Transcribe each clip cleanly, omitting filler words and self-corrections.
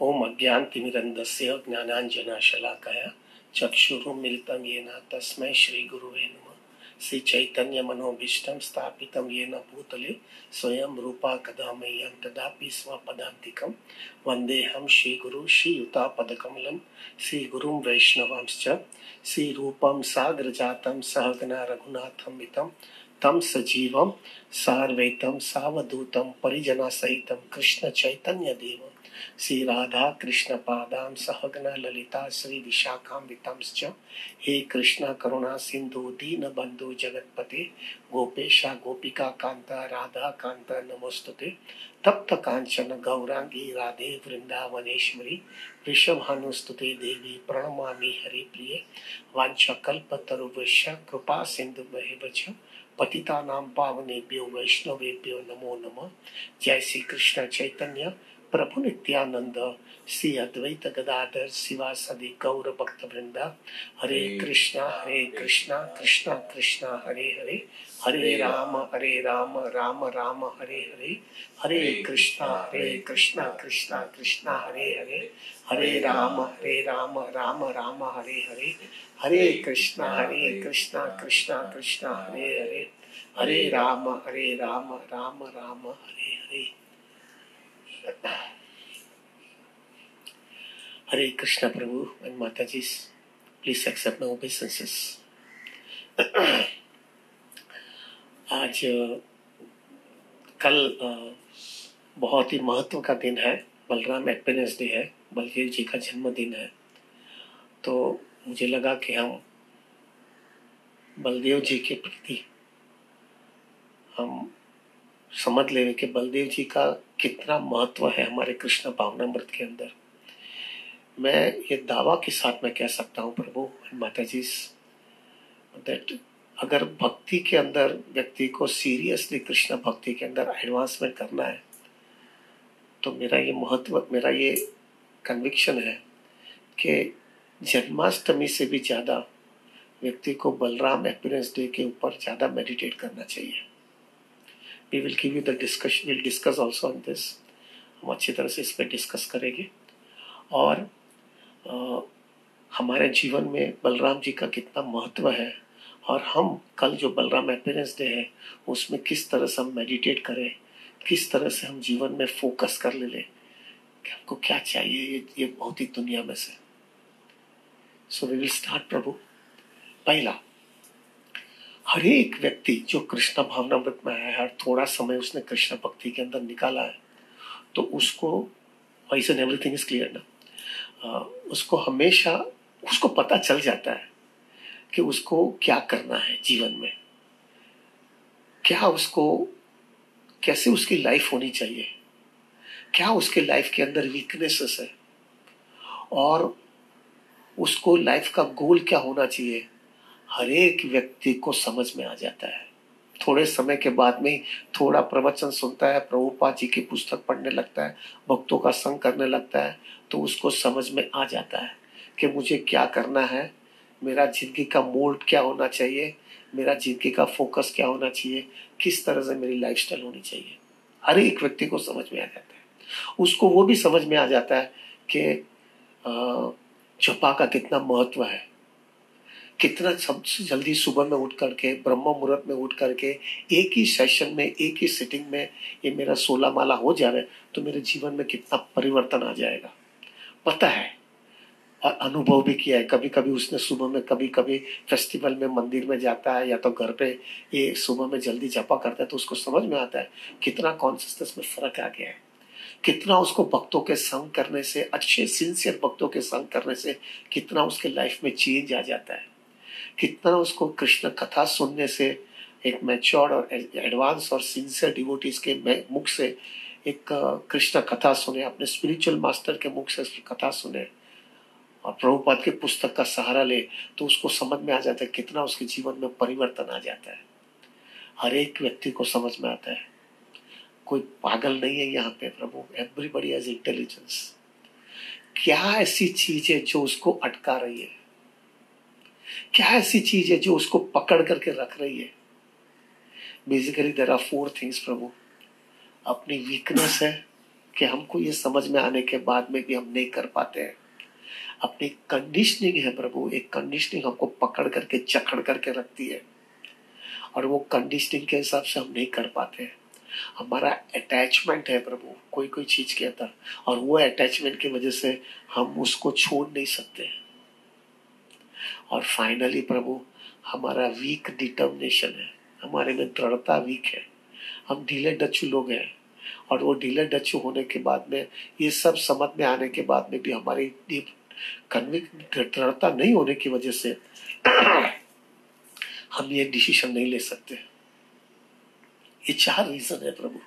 ओम अज्ञानतिमिरन्धस्य ज्ञानाञ्जनशलाकया चक्षुरुन्मीलितं येन तस्मै श्रीगुरुवे नमः। श्री चैतन्य मनोभीष्टं स्थापितं येन भूतले स्वयं रूपा कदा मह्यं ददाति स्वपदान्तिकं वन्देऽहं श्रीगुरु श्रीयुतापदकमलं श्रीगुरुं वैष्णवांश्च श्रीरूपं साग्रजातं सहगना रघुनाथं वितं तं सजीवं सार्वैतं सावधूतं परिजनसहितं कृष्ण चैतन्य देवं श्री राधा कृष्ण पादां सहगना ललिता श्री विशाखान्वितांश्च हे कृष्ण करुणा सिंधु दीन बंधु जगतपते गोपेशा गोपिका कांता राधा कांता नमोस्तुते तप्त कांचन गौरांगी राधे वृंदावनेश्वरी वृषभानुस्तुते देवी प्रणमामि हरिप्रिये वाञ्छकल्पतरुभ्यश्च कृपा सिन्धुभ्येव च पतितानां पावनेभ्यो वैष्णवेभ्यो नमो नमः। जय श्री कृष्ण चैतन्य प्रभु नित्यानंद श्री अद्वैत गदाधर शिवासदि गौर भक्त वृंदा हरे कृष्णा कृष्णा कृष्णा हरे हरे हरे राम राम राम हरे हरे हरे कृष्णा कृष्णा कृष्णा हरे हरे हरे राम राम राम हरे हरे हरे कृष्णा कृष्णा कृष्णा हरे हरे हरे राम राम राम हरे हरे। हरे कृष्णा प्रभु एंड माता जी, प्लीज एक्सेप्ट माय obeisances। आज कल बहुत ही महत्व का दिन है, बलराम हैप्पीनेस डे है, बलदेव जी का जन्मदिन है। तो मुझे लगा कि हम बलदेव जी के प्रति हम समझ लें कि बलदेव जी का कितना महत्व है हमारे कृष्ण भावनामृत के अंदर। मैं ये दावा के साथ मैं कह सकता हूँ प्रभु माता जी, दैट अगर भक्ति के अंदर व्यक्ति को सीरियसली कृष्ण भक्ति के अंदर एडवांसमेंट करना है तो मेरा ये कन्विक्शन है कि जन्माष्टमी से भी ज़्यादा व्यक्ति को बलराम हैप्पीनेस डे के ऊपर ज़्यादा मेडिटेट करना चाहिए। We will give you the discussion, will discuss also on this. हम अच्छी तरह से इस पर डिस्कस करेंगे और हमारे जीवन में बलराम जी का कितना महत्व है और हम कल जो बलराम हैप्पीनेस डे है उसमें किस तरह से हम मेडिटेट करें, किस तरह से हम जीवन में फोकस कर ले कि हमको क्या चाहिए ये भौतिक दुनिया में से। सो वी विल स्टार्ट प्रभु। पहला, हर एक व्यक्ति जो कृष्ण भावनामृत में आया है, थोड़ा समय उसने कृष्ण भक्ति के अंदर निकाला है तो उसको vice and everything is clear ना, उसको हमेशा उसको पता चल जाता है कि उसको क्या करना है जीवन में, क्या उसको कैसे उसकी लाइफ होनी चाहिए, क्या उसके लाइफ के अंदर वीकनेसेस है और उसको लाइफ का गोल क्या होना चाहिए। हर एक व्यक्ति को समझ में आ जाता है। थोड़े समय के बाद में थोड़ा प्रवचन सुनता है, प्रभुपाद जी की पुस्तक पढ़ने लगता है, भक्तों का संग करने लगता है तो उसको समझ में आ जाता है कि मुझे क्या करना है, मेरा जिंदगी का मोल्ड क्या होना चाहिए, मेरा जिंदगी का फोकस क्या होना चाहिए, किस तरह से मेरी लाइफस्टाइल होनी चाहिए। हर एक व्यक्ति को समझ में आ जाता है। उसको वो भी समझ में आ जाता है कि जपा का कितना महत्व है, कितना सबसे जल्दी सुबह में उठ करके ब्रह्म मुहूर्त में उठ करके एक ही सेशन में एक ही सिटिंग में ये मेरा 16 माला हो जा रहा है तो मेरे जीवन में कितना परिवर्तन आ जाएगा। पता है और अनुभव भी किया है। कभी कभी उसने सुबह में, कभी कभी फेस्टिवल में मंदिर में जाता है या तो घर पे ये सुबह में जल्दी जपा करता है तो उसको समझ में आता है कितना कॉन्शियसनेस में फर्क आ गया है, कितना उसको भक्तों के संग करने से, अच्छे सिंसियर भक्तों के संग करने से कितना उसके लाइफ में चेंज आ जाता है, कितना उसको कृष्ण कथा सुनने से, एक मैच्योर्ड और एडवांस और सिंसियर डिवोटीज के मुख से एक कृष्ण कथा सुने, अपने स्पिरिचुअल मास्टर के मुख से कथा सुने और प्रभुपाद के पुस्तक का सहारा ले तो उसको समझ में आ जाता है कितना उसके जीवन में परिवर्तन आ जाता है। हर एक व्यक्ति को समझ में आता है, कोई पागल नहीं है यहाँ पे प्रभु। Everybody has intelligence. क्या ऐसी चीज है जो उसको अटका रही है, क्या ऐसी चीज है जो उसको पकड़ करके रख रही है। बेसिकली देयर आर 4 थिंग्स प्रभु। अपनी वीकनेस है, कि हमको ये समझ में आने के बाद में भी हम नहीं कर पाते हैं। अपनी कंडीशनिंग है प्रभु, एक कंडीशनिंग हमको पकड़ करके जकड़ करके रखती है और वो कंडीशनिंग के हिसाब से हम नहीं कर पाते हैं। हमारा अटैचमेंट है प्रभु कोई कोई चीज के अंदर, और वो अटैचमेंट की वजह से हम उसको छोड़ नहीं सकते। और फाइनली प्रभु हमारा वीक डिटर्मिनेशन है, हमारे में दृढ़ता वीक है, हम ढीले डच्चू लोग हैं। और वो ढीले डच्चू होने के बाद में, ये सब समझ में आने के बाद में भी हमारी दृढ़ता नहीं होने की वजह से हम ये डिसीजन नहीं ले सकते। ये 4 रीजन है प्रभु।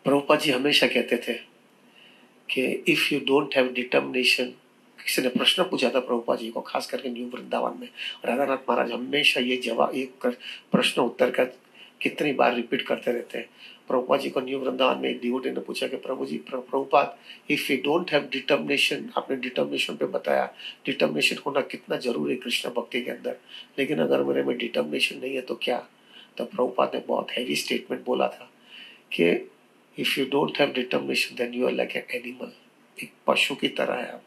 प्रभुपाद जी हमेशा कहते थे कि if you don't have determination, किसी ने प्रश्न पूछा था प्रभुपाद जी को, खास करके न्यू वृंदावन में, राधानाथ महाराज हमेशा ये जवाब, एक प्रश्न उत्तर का कितनी बार रिपीट करते रहते हैं। प्रभुपाद जी को न्यू वृंदावन में एक डिवोटी ने पूछा कि प्रभु जी, Prabhupada if you don't have determination, आपने डिटर्मिनेशन पे बताया, डिटर्मिनेशन होना कितना जरूरी है कृष्ण भक्ति के अंदर, लेकिन अगर मेरे में डिटर्मिनेशन नहीं है तो क्या? तो प्रभुपाद ने बहुत हैवी स्टेटमेंट बोला था कि if you don't have determination then you are like an animal, एक पशु की तरह है आप।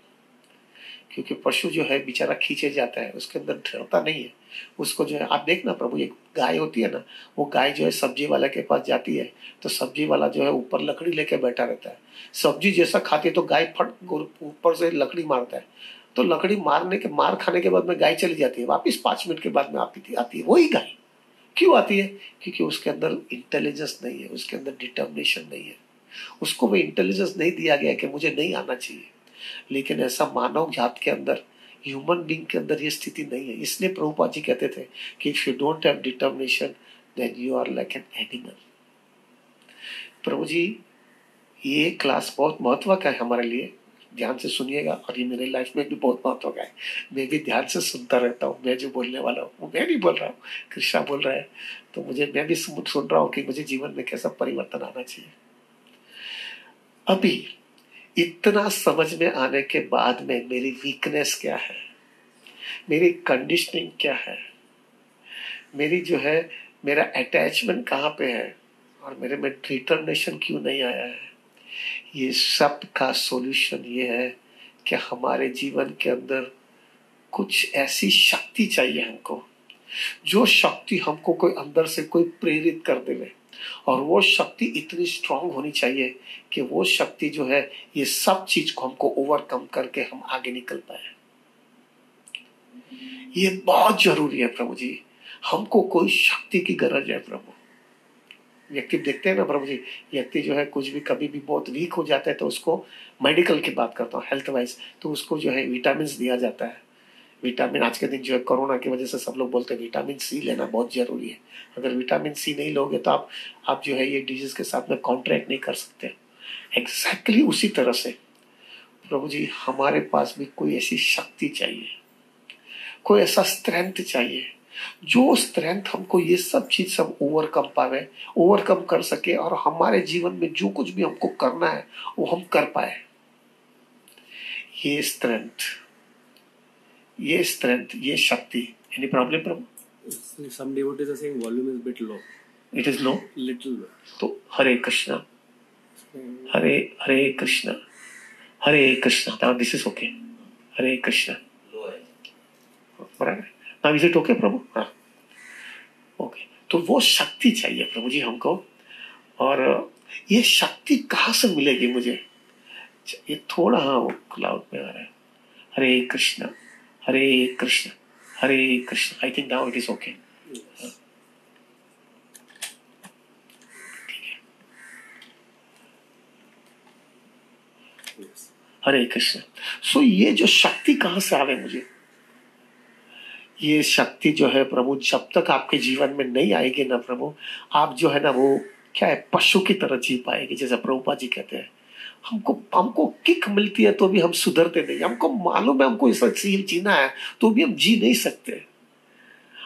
क्योंकि पशु जो है बेचारा खींचे जाता है, उसके अंदर दृढ़ता नहीं है। उसको जो है, आप देखना प्रभु, एक गाय होती है ना, वो गाय जो है सब्जी वाला के पास जाती है तो सब्जी वाला जो है ऊपर लकड़ी लेके बैठा रहता है। सब्जी जैसा खाती है तो गाय फट ऊपर से लकड़ी मारता है, तो लकड़ी मार खाने के बाद में गाय चली जाती है, वापिस 5 मिनट के बाद में आती है वही गाय। क्यों आती है? क्योंकि उसके अंदर इंटेलिजेंस नहीं है, उसके अंदर डिटर्मिनेशन नहीं है, उसको वो इंटेलिजेंस नहीं दिया गया कि मुझे नहीं आना चाहिए। लेकिन ऐसा मानव जात के अंदर, ह्यूमन बीइंग के अंदर ये स्थिति नहीं है। इसलिए प्रभुपाद जी कहते थे कि if you don't have determination then you are like an animal. प्रभु जी ये क्लास बहुत महत्व का है हमारे लिए, ध्यान से सुनिएगा। और ये मेरे लाइफ में भी बहुत महत्व का है, मैं भी ध्यान से सुनता रहता हूँ। मैं जो बोलने वाला हूँ मैं नहीं बोल रहा हूँ, कृष्णा बोल रहा है, तो मैं भी सुन रहा हूँ कि मुझे जीवन में कैसा परिवर्तन आना चाहिए। अभी इतना समझ में आने के बाद में मेरी वीकनेस क्या है, मेरी कंडीशनिंग क्या है, मेरी जो है मेरा अटैचमेंट कहाँ पे है, और मेरे में डिटर्मिनेशन क्यों नहीं आया है, ये सब का सॉल्यूशन ये है कि हमारे जीवन के अंदर कुछ ऐसी शक्ति चाहिए हमको, जो शक्ति हमको कोई अंदर से कोई प्रेरित कर देवे। और वो शक्ति इतनी स्ट्रांग होनी चाहिए कि वो शक्ति जो है ये सब चीज को हमको ओवरकम करके हम आगे निकल पाए। ये बहुत जरूरी है प्रभु जी, हमको कोई शक्ति की गरज है प्रभु। व्यक्ति देखते हैं ना प्रभु जी, व्यक्ति जो है कुछ भी कभी भी बहुत वीक हो जाता है तो उसको, मेडिकल की बात करता हूँ, हेल्थ वाइज, तो उसको जो है विटामिन दिया जाता है। विटामिन आज के दिन जो है कोरोना की वजह से सब लोग बोलते हैं विटामिन सी लेना बहुत जरूरी है। अगर विटामिन सी नहीं लोगे तो आप जो है ये डिजीज के साथ में कॉन्ट्रैक्ट नहीं कर सकते। एग्जैक्टली उसी तरह से प्रभु जी हमारे पास भी कोई ऐसी शक्ति चाहिए, कोई ऐसा स्ट्रेंथ चाहिए, जो स्ट्रेंथ हमको ये सब चीज सब ओवरकम कर सके, और हमारे जीवन में जो कुछ भी हमको करना है वो हम कर पाए। ये स्ट्रेंथ, ये शक्ति। Any problem, Prabhu? Some devotees are saying volume is a bit low. It is low? Little low. So, Hare Krishna. Hare Krishna. Hare Krishna. Now this is okay. Hare Krishna. Low है. Now is it okay, Prabhu? हाँ. Okay. तो वो शक्ति चाहिए प्रभु जी हमको, और ये शक्ति कहाँ से मिलेगी मुझे? ये थोड़ा हाँ क्लाउड में आ रहा है। Hare Krishna, Hare Krishna, Hare Krishna. I think now it is okay. Hare Krishna. So ये जो शक्ति कहाँ से आवे मुझे? ये शक्ति जो है प्रभु, जब तक आपके जीवन में नहीं आएगी ना प्रभु, आप जो है ना वो क्या है, पशु की तरह जी पाएगी। जैसे प्रभुपाद जी कहते हैं, हमको किक मिलती है तो भी हम सुधरते नहीं। हमको मालूम है हमको ऐसा जीना है तो भी हम जी नहीं सकते।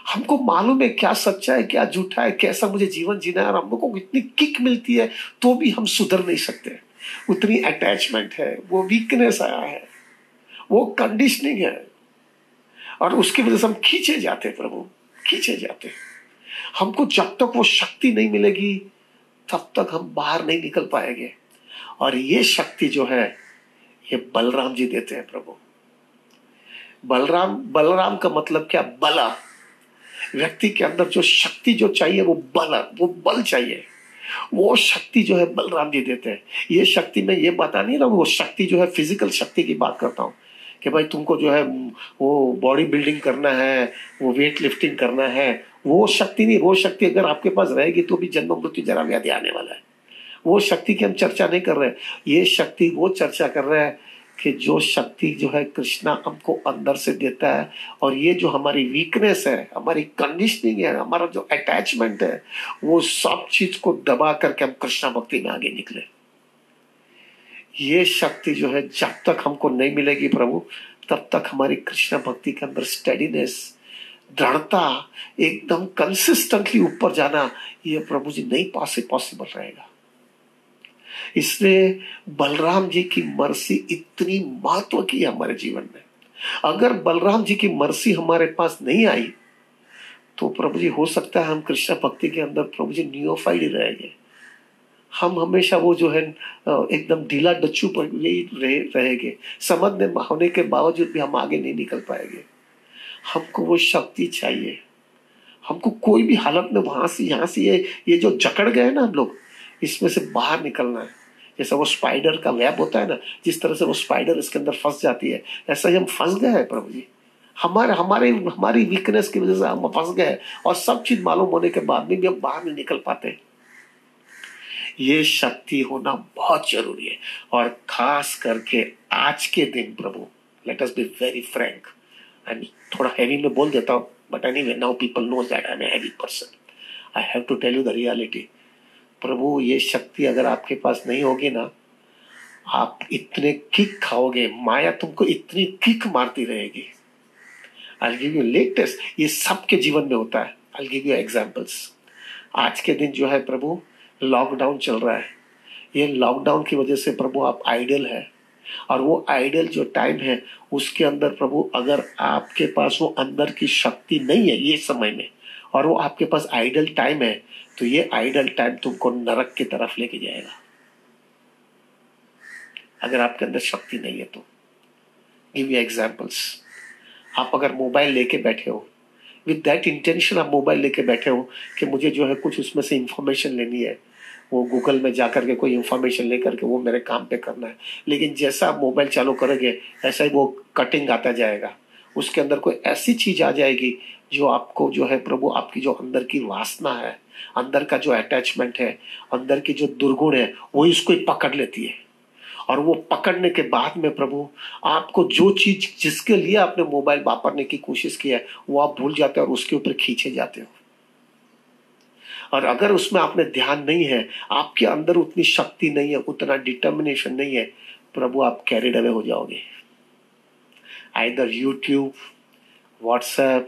हमको मालूम है क्या सच्चा है क्या झूठा है, कैसा मुझे जीवन जीना है, और हमको इतनी किक मिलती है तो भी हम सुधर नहीं सकते। उतनी अटैचमेंट है, वो वीकनेस आया है, वो कंडीशनिंग है, और उसकी वजह से हम खींचे जाते प्रभु, खींचे जाते। हमको जब तक वो शक्ति नहीं मिलेगी तब तक हम बाहर नहीं निकल पाएंगे। और ये शक्ति जो है ये बलराम जी देते हैं प्रभु। बलराम, बलराम का मतलब क्या? बला। व्यक्ति के अंदर जो शक्ति जो चाहिए वो बल चाहिए, वो शक्ति जो है बलराम जी देते हैं। ये शक्ति में ये बता नहीं रहा, वो शक्ति जो है फिजिकल शक्ति की बात करता हूँ कि भाई तुमको जो है वो बॉडी बिल्डिंग करना है, वो वेट लिफ्टिंग करना है, वो शक्ति नहीं। वो शक्ति अगर आपके पास रहेगी तो भी जन्म मृत्यु जरा व्याधि आने वाला है। वो शक्ति की हम चर्चा नहीं कर रहे हैं। ये शक्ति वो चर्चा कर रहे हैं कि जो शक्ति जो है कृष्णा हमको अंदर से देता है, और ये जो हमारी वीकनेस है, हमारी कंडीशनिंग है, हमारा जो अटैचमेंट है, वो सब चीज को दबा करके हम कृष्णा भक्ति में आगे निकले। ये शक्ति जो है जब तक हमको नहीं मिलेगी प्रभु, तब तक हमारी कृष्णा भक्ति के अंदर स्टेडीनेस, दृढ़ता, एकदम कंसिस्टेंटली ऊपर जाना, ये प्रभु जी नहीं पॉसिबल रहेगा। इसलिए बलराम जी की मर्सी इतनी महत्व की है हमारे जीवन में। अगर बलराम जी की मर्सी हमारे पास नहीं आई तो प्रभु जी हो सकता है हम कृष्ण भक्ति के अंदर प्रभु जी नियोफाइड ही रहेंगे। हम हमेशा वो जो है एकदम ढीला डच्चू पर यही रहेंगे। समझने होने के बावजूद भी हम आगे नहीं निकल पाएंगे। हमको वो शक्ति चाहिए। हमको कोई भी हालत में वहां से यहाँ से ये जो जकड़ गए ना हम लोग, इसमें से बाहर निकलना है। जैसा वो स्पाइडर का वेब होता है ना, जिस तरह से वो स्पाइडर इसके अंदर फंस जाती है, ऐसा ही हम फंस गए हैं प्रभु जी। हमारी वीकनेस की वजह से हम फंस गए, और सब चीज मालूम होने के बाद भी हम बाहर नहीं निकल पाते। ये शक्ति होना बहुत जरूरी है। और खास करके आज के दिन प्रभु, let us be very frank, and थोड़ा हैवी में बोल देता हूँ, but anyway now people knows that I am a heavy person. I have to tell you the reality. प्रभु ये शक्ति अगर आपके पास नहीं होगी ना, आप इतने किक खाओगे, माया तुमको इतनी किक मारती रहेगी। आई गिव यू लेटेस्ट, ये सबके जीवन में होता है। I give you examples. आज के दिन जो है प्रभु लॉकडाउन चल रहा है। ये लॉकडाउन की वजह से प्रभु आप आइडल है, और वो आइडल जो टाइम है उसके अंदर प्रभु अगर आपके पास वो अंदर की शक्ति नहीं है ये समय में, और वो आपके पास आइडल टाइम है, तो ये आइडल टाइम तुमको नरक की तरफ लेके जाएगा। अगर आपके अंदर शक्ति नहीं है तो गिव यू एग्जांपल्स। आप अगर मोबाइल लेके बैठे हो विद दैट इंटेंशन, आप मोबाइल लेके बैठे हो कि मुझे जो है कुछ उसमें से इंफॉर्मेशन लेनी है, वो गूगल में जाकर के कोई इंफॉर्मेशन लेकर के वो मेरे काम पे करना है, लेकिन जैसा आप मोबाइल चालू करोगे ऐसा ही वो कटिंग आता जाएगा। उसके अंदर कोई ऐसी चीज आ जाएगी जो आपको जो है प्रभु, आपकी जो अंदर की वासना है, अंदर का जो अटैचमेंट है, अंदर की जो दुर्गुण है, वो इसको पकड़ लेती है। और वो पकड़ने के बाद में प्रभु आपको जो चीज जिसके लिए आपने मोबाइल वापरने की कोशिश की है वो आप भूल जाते हो और उसके ऊपर खींचे जाते हो। और अगर उसमें आपने ध्यान नहीं है, आपके अंदर उतनी शक्ति नहीं है, उतना डिटर्मिनेशन नहीं है, प्रभु आप कैरिड अवे हो जाओगे। Either YouTube, WhatsApp,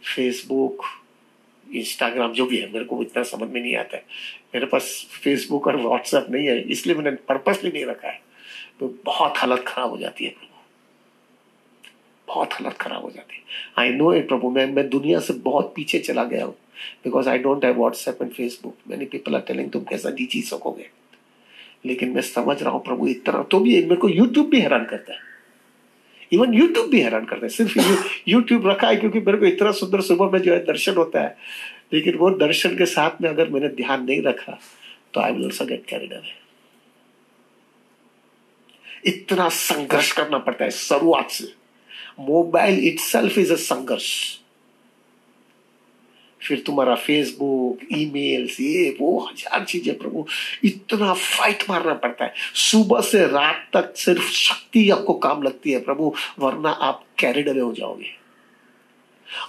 Facebook, Instagram, जो भी है, मेरे को इतना समझ में नहीं आता है। मेरे पास फेसबुक और व्हाट्सएप नहीं है, इसलिए मैंने पर्पसली नहीं रखा है। तो बहुत हालत खराब हो जाती है प्रभु, बहुत हालत खराब हो जाती है। आई नो इट प्रभु, मैं दुनिया से बहुत पीछे चला गया हूँ, because I don't have WhatsApp and Facebook. Many people are telling तुम कैसा नहीं जी सकोगे, लेकिन मैं समझ रहा हूँ प्रभु इतना। तो भी मेरे को यूट्यूब भी हैरान करता है, इवन यूट्यूब भी हैरान करता है। सिर्फ यूट्यूब रखा है क्योंकि मेरे को इतना सुंदर सुबह में जो है दर्शन होता है, लेकिन वो दर्शन के साथ में अगर मैंने ध्यान नहीं रखा तो I will also get carried away. इतना संघर्ष करना पड़ता है शुरुआत से। मोबाइल इटसेल्फ इज अ संघर्ष। फिर तुम्हारा फेसबुक, ईमेल्स, ये वो हजार चीजें प्रभु, इतना फाइट मारना पड़ता है। सुबह से रात तक सिर्फ शक्ति आपको काम लगती है प्रभु, वरना आप कैरिड अवे हो जाओगे।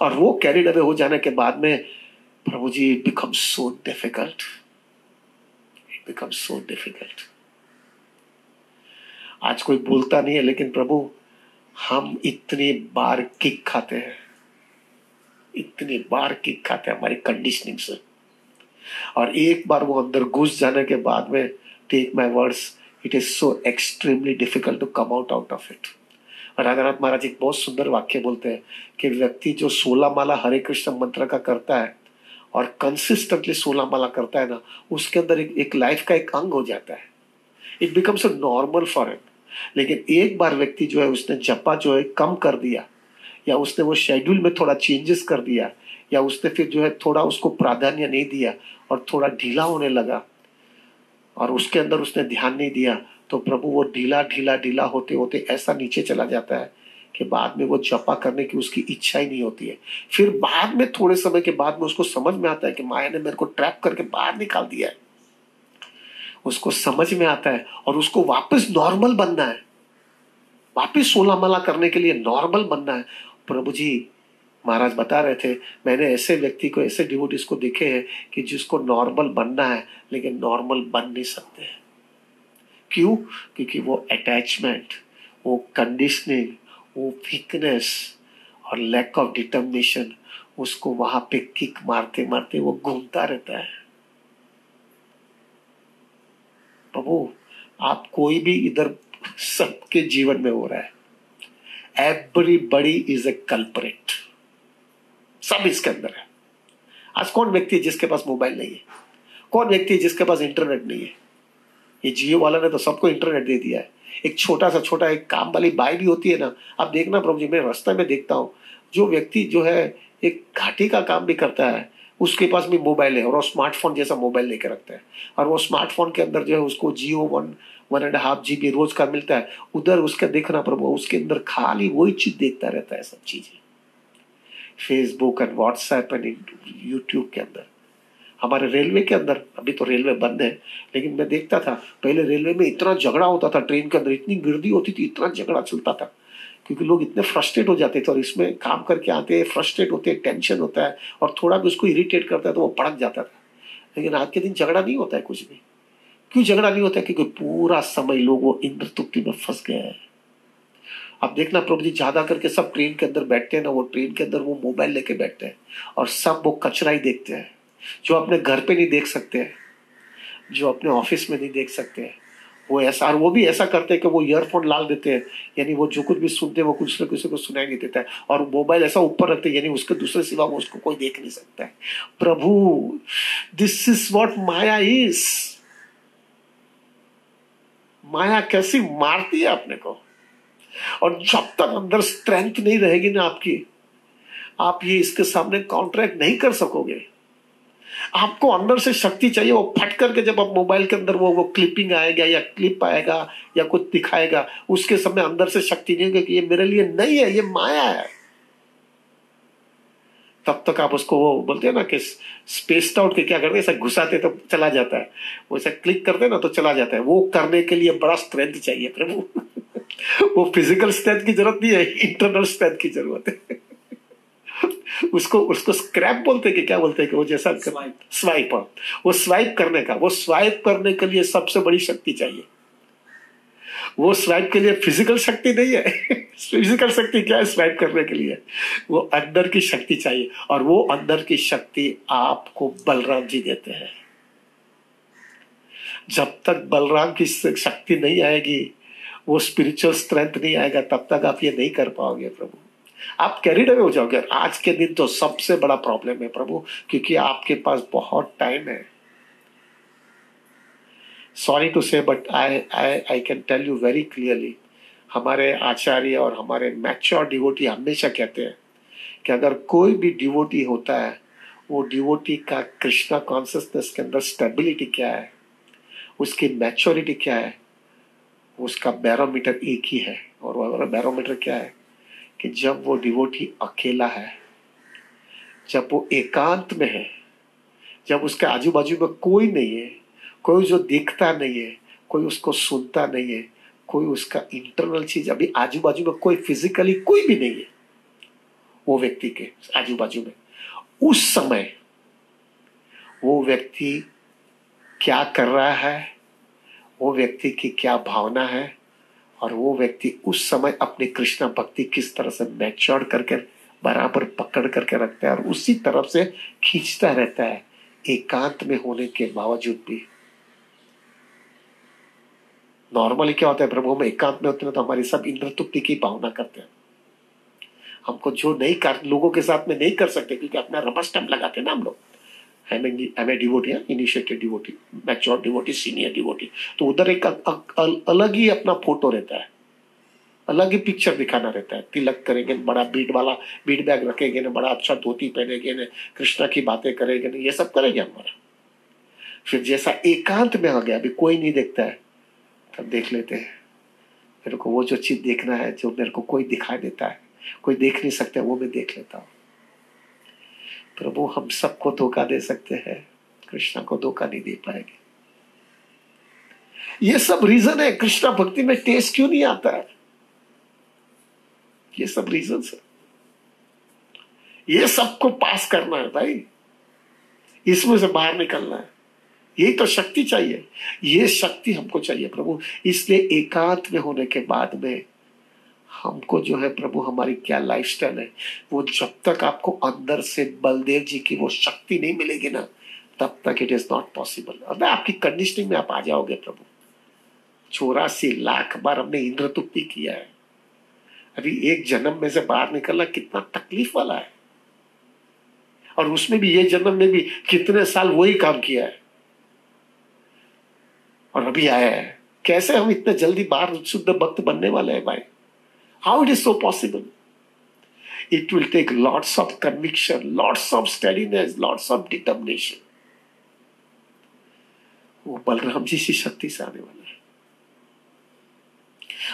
और वो कैरिड अवे हो जाने के बाद में प्रभु जी it becomes so difficult, it becomes so difficult. आज कोई बोलता नहीं है, लेकिन प्रभु हम इतनी बार किक खाते हैं, इतनी बार किक खाते हैं हमारी कंडीशनिंग से। और एक बार वो अंदर घुस जाने के बाद में, take my words, it is so extremely difficult to come out of it. और राधानाथ महाराज एक बहुत सुंदर वाक्य बोलते हैं कि व्यक्ति जो 16 माला हरे कृष्ण मंत्र का करता है और कंसिस्टेंटली 16 माला करता है ना, उसके अंदर एक लाइफ का एक अंग हो जाता है। It becomes a normal for him. लेकिन एक बार व्यक्ति जो है उसने जपा जो है कम कर दिया, या उसने वो शेड्यूल में थोड़ा चेंजेस कर दिया, या उसने फिर जो है थोड़ा उसको प्राधान्य नहीं दिया और थोड़ा ढीला होने लगा और उसके अंदर उसने ध्यान नहीं दिया, तो प्रभु वो ढीला ढीला ढीला होते होते ऐसा नीचे चला जाता है कि बाद में वो जपा करने की उसकी इच्छा ही नहीं होती है। फिर बाद में थोड़े समय के बाद में उसको समझ में आता है कि माया ने मेरे को ट्रैप करके बाहर निकाल दिया है। उसको समझ में आता है और उसको वापस नॉर्मल बनना है, वापस सोला मला करने के लिए नॉर्मल बनना है। प्रभु जी महाराज बता रहे थे, मैंने ऐसे व्यक्ति को, ऐसे डिवोटीज को देखे हैं कि जिसको नॉर्मल बनना है लेकिन नॉर्मल बन नहीं सकते। क्यों? क्योंकि वो अटैचमेंट, वो कंडीशनिंग, वो वीकनेस और लैक ऑफ डिटर्मिनेशन उसको वहां पे किक मारते मारते वो घूमता रहता है। प्रभु आप कोई भी इधर सबके जीवन में हो रहा है, एवरीबडी इज ए कल्प्रेट, सब इसके अंदर है। आज कौन व्यक्ति है जिसके पास मोबाइल नहीं है? कौन व्यक्ति है जिसके पास इंटरनेट नहीं है? ये जियो वाला ने तो सबको इंटरनेट दे दिया है। एक छोटा एक काम वाली बाई भी होती है ना, आप देखना प्रभु जी, मैं रास्ते में देखता हूँ जो व्यक्ति जो है एक घाटी का काम भी करता है, उसके पास भी मोबाइल है और वो स्मार्टफोन जैसा मोबाइल लेके रखता है, और वो स्मार्टफोन के अंदर जो है उसको जियो 1.5 GB रोज का मिलता है। उधर उसका देखना प्रभु, उसके अंदर खाली वही चीज देखता रहता है, सब चीजें Facebook and WhatsApp and YouTube के अंदर। हमारे रेलवे के अंदर, अभी तो रेलवे बंद है, लेकिन मैं देखता था पहले रेलवे में इतना झगड़ा होता था, ट्रेन के अंदर इतनी गिरदी होती थी, इतना झगड़ा चलता था, क्योंकि लोग इतने फ्रस्ट्रेट हो जाते थे और इसमें काम करके आते हैं, फ्रस्ट्रेट होते हैं, टेंशन होता है और थोड़ा भी उसको इरिटेट करता है तो वो भड़क जाता था। लेकिन आज के दिन झगड़ा नहीं होता है कुछ भी। क्यों झगड़ा नहीं होता है? क्योंकि पूरा समय लोग वो इंद्र तुक्ति में फंस गए हैं। अब देखना प्रभु जी, ज्यादा करके सब ट्रेन के अंदर बैठते हैं ना, वो ट्रेन के अंदर वो मोबाइल लेके बैठते हैं और सब वो कचरा ही देखते हैं, जो अपने घर पे नहीं देख सकते हैं, जो अपने ऑफिस में नहीं देख सकते हैं। वो ऐसा, और वो भी ऐसा करते हैं कि वो ईयरफोन डाल देते हैं, यानी वो जो कुछ भी सुनते हैं वो कुछ न किसी को सुनाई नहीं देता है, और मोबाइल ऐसा ऊपर रखते हैं यानी उसके दूसरे सिवा वो उसको कोई देख नहीं सकता है। प्रभु, this is what maya is. माया कैसी मारती है अपने को, और जब तक अंदर स्ट्रेंथ नहीं रहेगी ना आपकी, आप ये इसके सामने कॉन्ट्रैक्ट नहीं कर सकोगे। आपको अंदर से शक्ति चाहिए। वो फट करके जब आप मोबाइल के अंदर वो क्लिपिंग आएगा या क्लिप आएगा या कुछ दिखाएगा, उसके समय अंदर से शक्ति नहीं होगी कि ये मेरे लिए नहीं है, ये माया है, तब तक आप उसको, वो बोलते हैं ना कि स्पेस्ड आउट के क्या करते हैं, ऐसा घुसाते तो चला जाता है, वो ऐसा क्लिक करते हैं ना तो चला जाता है। वो करने के लिए बड़ा स्ट्रेंथ चाहिए प्रभु। वो फिजिकल स्ट्रेंथ की जरूरत नहीं है, इंटरनल स्ट्रेंथ की जरूरत है। उसको स्क्रैप बोलते हैं कि क्या बोलते हैं कि वो जैसा स्वाइप, वो स्वाइप करने का, वो स्वाइप करने के लिए सबसे बड़ी शक्ति चाहिए। वो स्वाइप के लिए फिजिकल शक्ति नहीं है। फिजिकल शक्ति क्या है स्वाइप करने के लिए? वो अंदर की शक्ति चाहिए, और वो अंदर की शक्ति आपको बलराम जी देते हैं। जब तक बलराम की शक्ति नहीं आएगी, वो स्पिरिचुअल स्ट्रेंथ नहीं आएगा, तब तक आप ये नहीं कर पाओगे प्रभु। आप कैरिड अवे हो जाओगे। आज के दिन तो सबसे बड़ा प्रॉब्लम है प्रभु, क्योंकि आपके पास बहुत टाइम है। Sorry to say, but I can tell you very clearly, हमारे आचार्य और हमारे मैच्योर डिवोटी हमेशा कहते हैं कि अगर कोई भी डिवोटी होता है, वो डिवोटी का कृष्णा कॉन्शियसनेस के अंदर स्टेबिलिटी क्या है, उसकी मैच्योरिटी क्या है, उसका बैरोमीटर एक ही है। और वो बैरोमीटर क्या है कि जब वो डिवोटी अकेला है, जब वो एकांत में है, जब उसके आजू बाजू में कोई नहीं है, कोई जो देखता नहीं है, कोई उसको सुनता नहीं है, कोई उसका इंटरनल चीज अभी आजू बाजू में कोई फिजिकली कोई भी नहीं है वो व्यक्ति के आजू बाजू में, उस समय वो व्यक्ति क्या कर रहा है, वो व्यक्ति की क्या भावना है, और वो व्यक्ति उस समय अपनी कृष्णा भक्ति किस तरह से मैच्योर करके बराबर पकड़ करके रखता है और उसी तरफ से खींचता रहता है, एकांत में होने के बावजूद भी। नॉर्मली क्या होता है प्रभु, हम एकांत में होते हैं तो हमारी सब इंद्र तुक्ति की भावना करते हैं। हमको जो नहीं कर, लोगों के साथ में नहीं कर सकते, क्योंकि अपना रबर स्टैंप लगाते हैं ना हम लोग, I'm a devotee, initiated devotee, mature devotee, senior devotee. तो उधर एक अलग ही अपना फोटो रहता है, अलग ही पिक्चर दिखाना रहता है। तिलक करेंगे, बड़ा बीट बैग रखेंगे ना, बड़ा अच्छा धोती पहनेंगे ना, कृष्णा की बातें करेंगे ना, ये सब करेंगे हमारा। फिर जैसा एकांत में आ गया, अभी कोई नहीं देखता है, तब देख लेते हैं मेरे को वो जो चीज देखना है, जो मेरे को कोई दिखाई देता है, कोई देख नहीं सकता, वो मैं देख लेता हूँ। प्रभु हम सबको धोखा दे सकते हैं, कृष्णा को धोखा नहीं दे पाएंगे। ये सब रीजन है कृष्णा भक्ति में टेस्ट क्यों नहीं आता है। ये सब रीजन है, ये सबको पास करना है भाई, इसमें से बाहर निकलना है। यही तो शक्ति चाहिए, ये शक्ति हमको चाहिए प्रभु। इसलिए एकांत में होने के बाद में हमको जो है प्रभु, हमारी क्या लाइफस्टाइल है, वो जब तक आपको अंदर से बलदेव जी की वो शक्ति नहीं मिलेगी ना, तब तक इट इज नॉट पॉसिबल। अब आपकी कंडीशनिंग में आप आ जाओगे प्रभु। 84 लाख बार हमने इंद्रतुप्ति किया है, अभी एक जन्म में से बाहर निकलना कितना तकलीफ वाला है, और उसमें भी ये जन्म में भी कितने साल वही काम किया है और अभी आया है। कैसे हम इतने जल्दी बाहर शुद्ध भक्त बनने वाले हैं भाई? How it is so possible? It will take lots of conviction, lots of steadiness, lots of determination. वो बलराम जी की शक्ति से आने वाला है।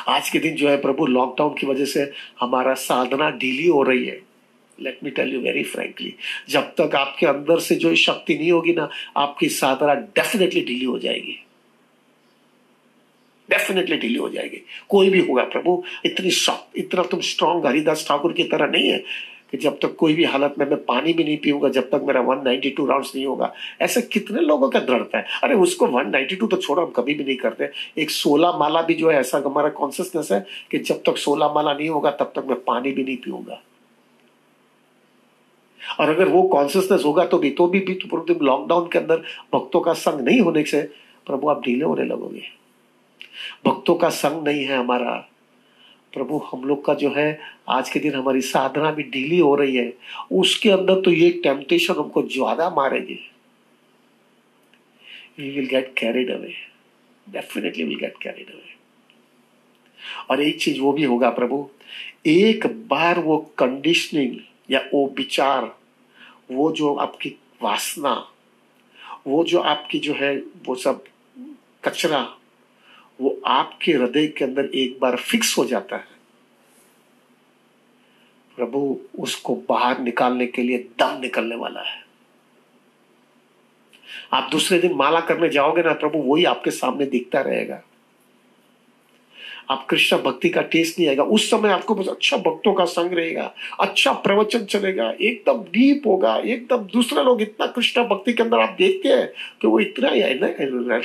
आज के दिन जो है प्रभु, लॉकडाउन की वजह से हमारा साधना ढीली हो रही है। Let me tell you very frankly, जब तक आपके अंदर से जो शक्ति नहीं होगी ना, आपकी साधना डेफिनेटली ढीली हो जाएगी, डेफिनेटली ढीली हो जाएगी। कोई भी होगा प्रभु, इतना तुम स्ट्रॉन्ग हरिदास ठाकुर की तरह नहीं है कि जब तक कोई भी हालत में मैं पानी भी नहीं पीऊंगा जब तक मेरा 192 राउंड्स नहीं होगा। ऐसे कितने लोगों का दृढ़ता है। अरे उसको 192 तो छोड़ो, हम कभी भी नहीं करते। एक 16 माला भी जो है, ऐसा हमारा कॉन्सियसनेस है कि जब तक 16 माला नहीं होगा तब तक मैं पानी भी नहीं पीऊंगा। और अगर वो कॉन्सियसनेस होगा तो तुम लॉकडाउन के अंदर भक्तों का संग नहीं होने से प्रभु आप ढीले होने लगोगे। भक्तों का संग नहीं है हमारा प्रभु, हम लोग का जो है आज के दिन हमारी साधना भी ढीली हो रही है, उसके अंदर तो ये टेम्पटेशन हमको ज्यादा मारेगी। We will get carried away, definitely will get carried away। और एक चीज वो भी होगा प्रभु, एक बार वो कंडीशनिंग या वो विचार, वो जो आपकी वासना, वो जो आपकी जो है वो सब कचरा, वो आपके हृदय के अंदर एक बार फिक्स हो जाता है प्रभु, उसको बाहर निकालने के लिए दम निकलने वाला है। आप दूसरे दिन माला करने जाओगे ना प्रभु, वही आपके सामने दिखता रहेगा। आप कृष्ण भक्ति का टेस्ट नहीं आएगा। उस समय आपको बस अच्छा भक्तों का संग रहेगा, अच्छा प्रवचन चलेगा, एकदम डीप होगा, एकदम दूसरे लोग इतना कृष्ण भक्ति के अंदर आप देखते हैं कि वो इतना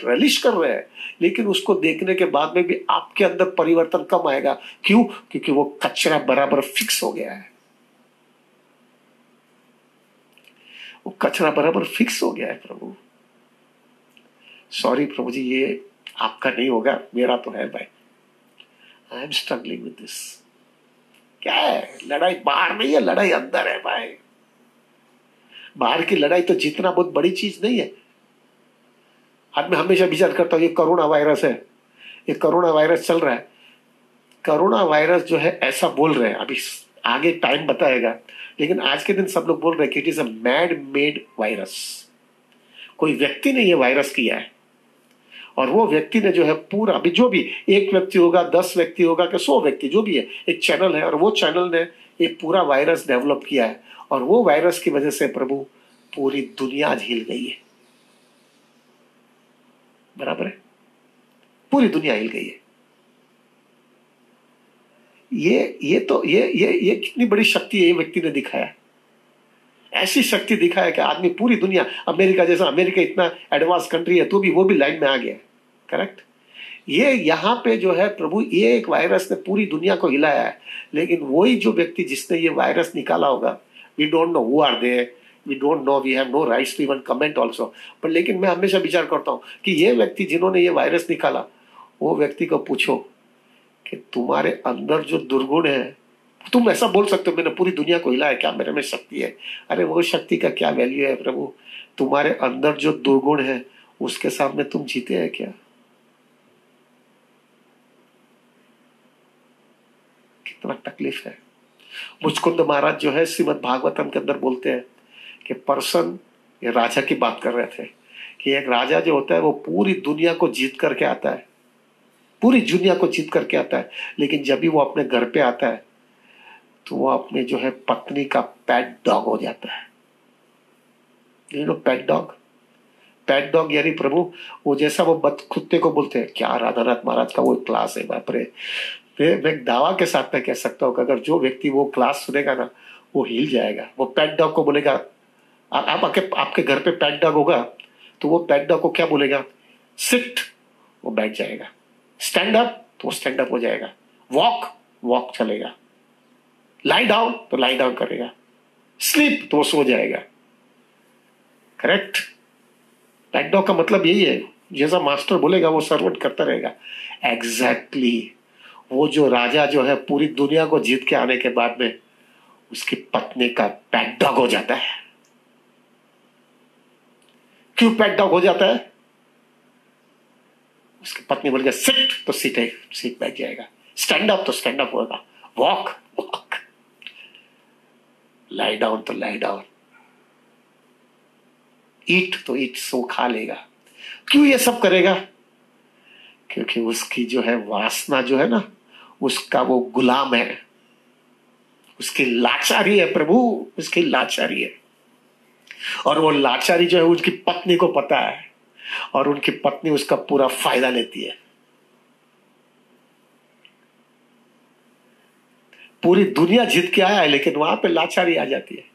रिलिश कर रहे हैं, लेकिन उसको देखने के बाद में भी आपके अंदर परिवर्तन कम आएगा। क्यों? क्योंकि वो कचरा बराबर फिक्स हो गया है। वो कचरा बराबर फिक्स हो गया है प्रभु। सॉरी प्रभु जी, ये आपका नहीं होगा, मेरा तो है भाई। आई एम स्ट्रगलिंग विद दिस। क्या है? लड़ाई बाहर नहीं है, लड़ाई अंदर है भाई। बाहर की लड़ाई तो जीतना बहुत बड़ी चीज नहीं है। आज मैं हमेशा विचार करता हूँ, ये कोरोना वायरस है, ये कोरोना वायरस चल रहा है। कोरोना वायरस जो है ऐसा बोल रहे हैं, अभी आगे टाइम बताएगा, लेकिन आज के दिन सब लोग बोल रहे हैं कि it is a mad made virus. कोई व्यक्ति ने ये वायरस किया है, और वो व्यक्ति ने जो है पूरा, अभी जो भी एक व्यक्ति होगा, 10 व्यक्ति होगा, कि 100 व्यक्ति, जो भी है, एक चैनल है, और वो चैनल ने एक पूरा वायरस डेवलप किया है। और वो वायरस की वजह से प्रभु पूरी दुनिया आज हिल गई है। बराबर है, पूरी दुनिया हिल गई है। ये कितनी बड़ी शक्ति है ये व्यक्ति ने दिखाया। ऐसी शक्ति दिखाया कि आदमी पूरी दुनिया, अमेरिका जैसा, अमेरिका इतना एडवांस कंट्री है तो भी वो भी लाइन में आ गया। करेक्ट? ये यहाँ पे जो है प्रभु, ये एक वायरस ने पूरी दुनिया को हिलाया है, लेकिन वही जो व्यक्ति जिसने ये वायरस निकाला होगा, we don't know who are they, we don't know, we have no rights to even comment also. पर लेकिन मैं हमेशा विचार करता हूँ कि ये व्यक्ति जिन्होंने ये वायरस निकाला, वो व्यक्ति को पूछो कि तुम्हारे अंदर जो दुर्गुण है तुम ऐसा बोल सकते हो मैंने पूरी दुनिया को हिलाया, क्या मेरे में शक्ति है? अरे वो शक्ति का क्या वैल्यू है प्रभु? तुम्हारे अंदर जो दुर्गुण है उसके सामने तुम जीते हैं क्या? कितना तकलीफ है। मुचकुंद महाराज जो है श्रीमद् भागवतम के अंदर बोलते हैं कि पर्सन, ये राजा की बात कर रहे थे कि एक राजा जो होता है वो पूरी दुनिया को जीत करके आता है, पूरी दुनिया को जीत करके आता है, लेकिन जब भी वो अपने घर पे आता है तो वो अपने जो है पत्नी का पेट डॉग हो जाता है। You know pet dog? Pet dog यानी प्रभु वो जैसा वो कुत्ते को बोलते हैं, क्या राधानाथ महाराज का वो क्लास है, बाप रे। मैं दावा के साथ मैं कह सकता हूँ कि अगर जो व्यक्ति वो क्लास सुनेगा ना वो हिल जाएगा। वो पेट डॉग को बोलेगा, आप आपके घर पे पेट डॉग होगा तो वो पेट डॉग को क्या बोलेगा? सिट, वो बैठ जाएगा। स्टैंड अप तो वो स्टैंड अप हो जाएगा। वॉक, वॉक चलेगा। लाई डाउन तो लाई डाउन करेगा। स्लीप तो वो सो जाएगा। करेक्ट? पेट डॉग का मतलब यही है, जैसा मास्टर बोलेगा वो सर्वेंट करता रहेगा। एग्जैक्टली वो जो राजा जो है पूरी दुनिया को जीत के आने के बाद में उसकी पत्नी का पेट डॉग हो जाता है। क्यों पेट डॉग हो जाता है? उसकी पत्नी बोलेगा सिट तो सीट बैठ जाएगा। स्टैंड अप तो स्टैंड अप होगा। Walk, walk. लाई डाउन तो लाई डाउन। ईट तो ईट, सो खा लेगा। क्यों ये सब करेगा? क्योंकि उसकी जो है वासना जो है ना, उसका वो गुलाम है, उसकी लाचारी है प्रभु, उसकी लाचारी है। और वो लाचारी जो है उसकी पत्नी को पता है और उनकी पत्नी उसका पूरा फायदा लेती है। पूरी दुनिया जीत के आया है लेकिन वहां पे लाचारी आ जाती है।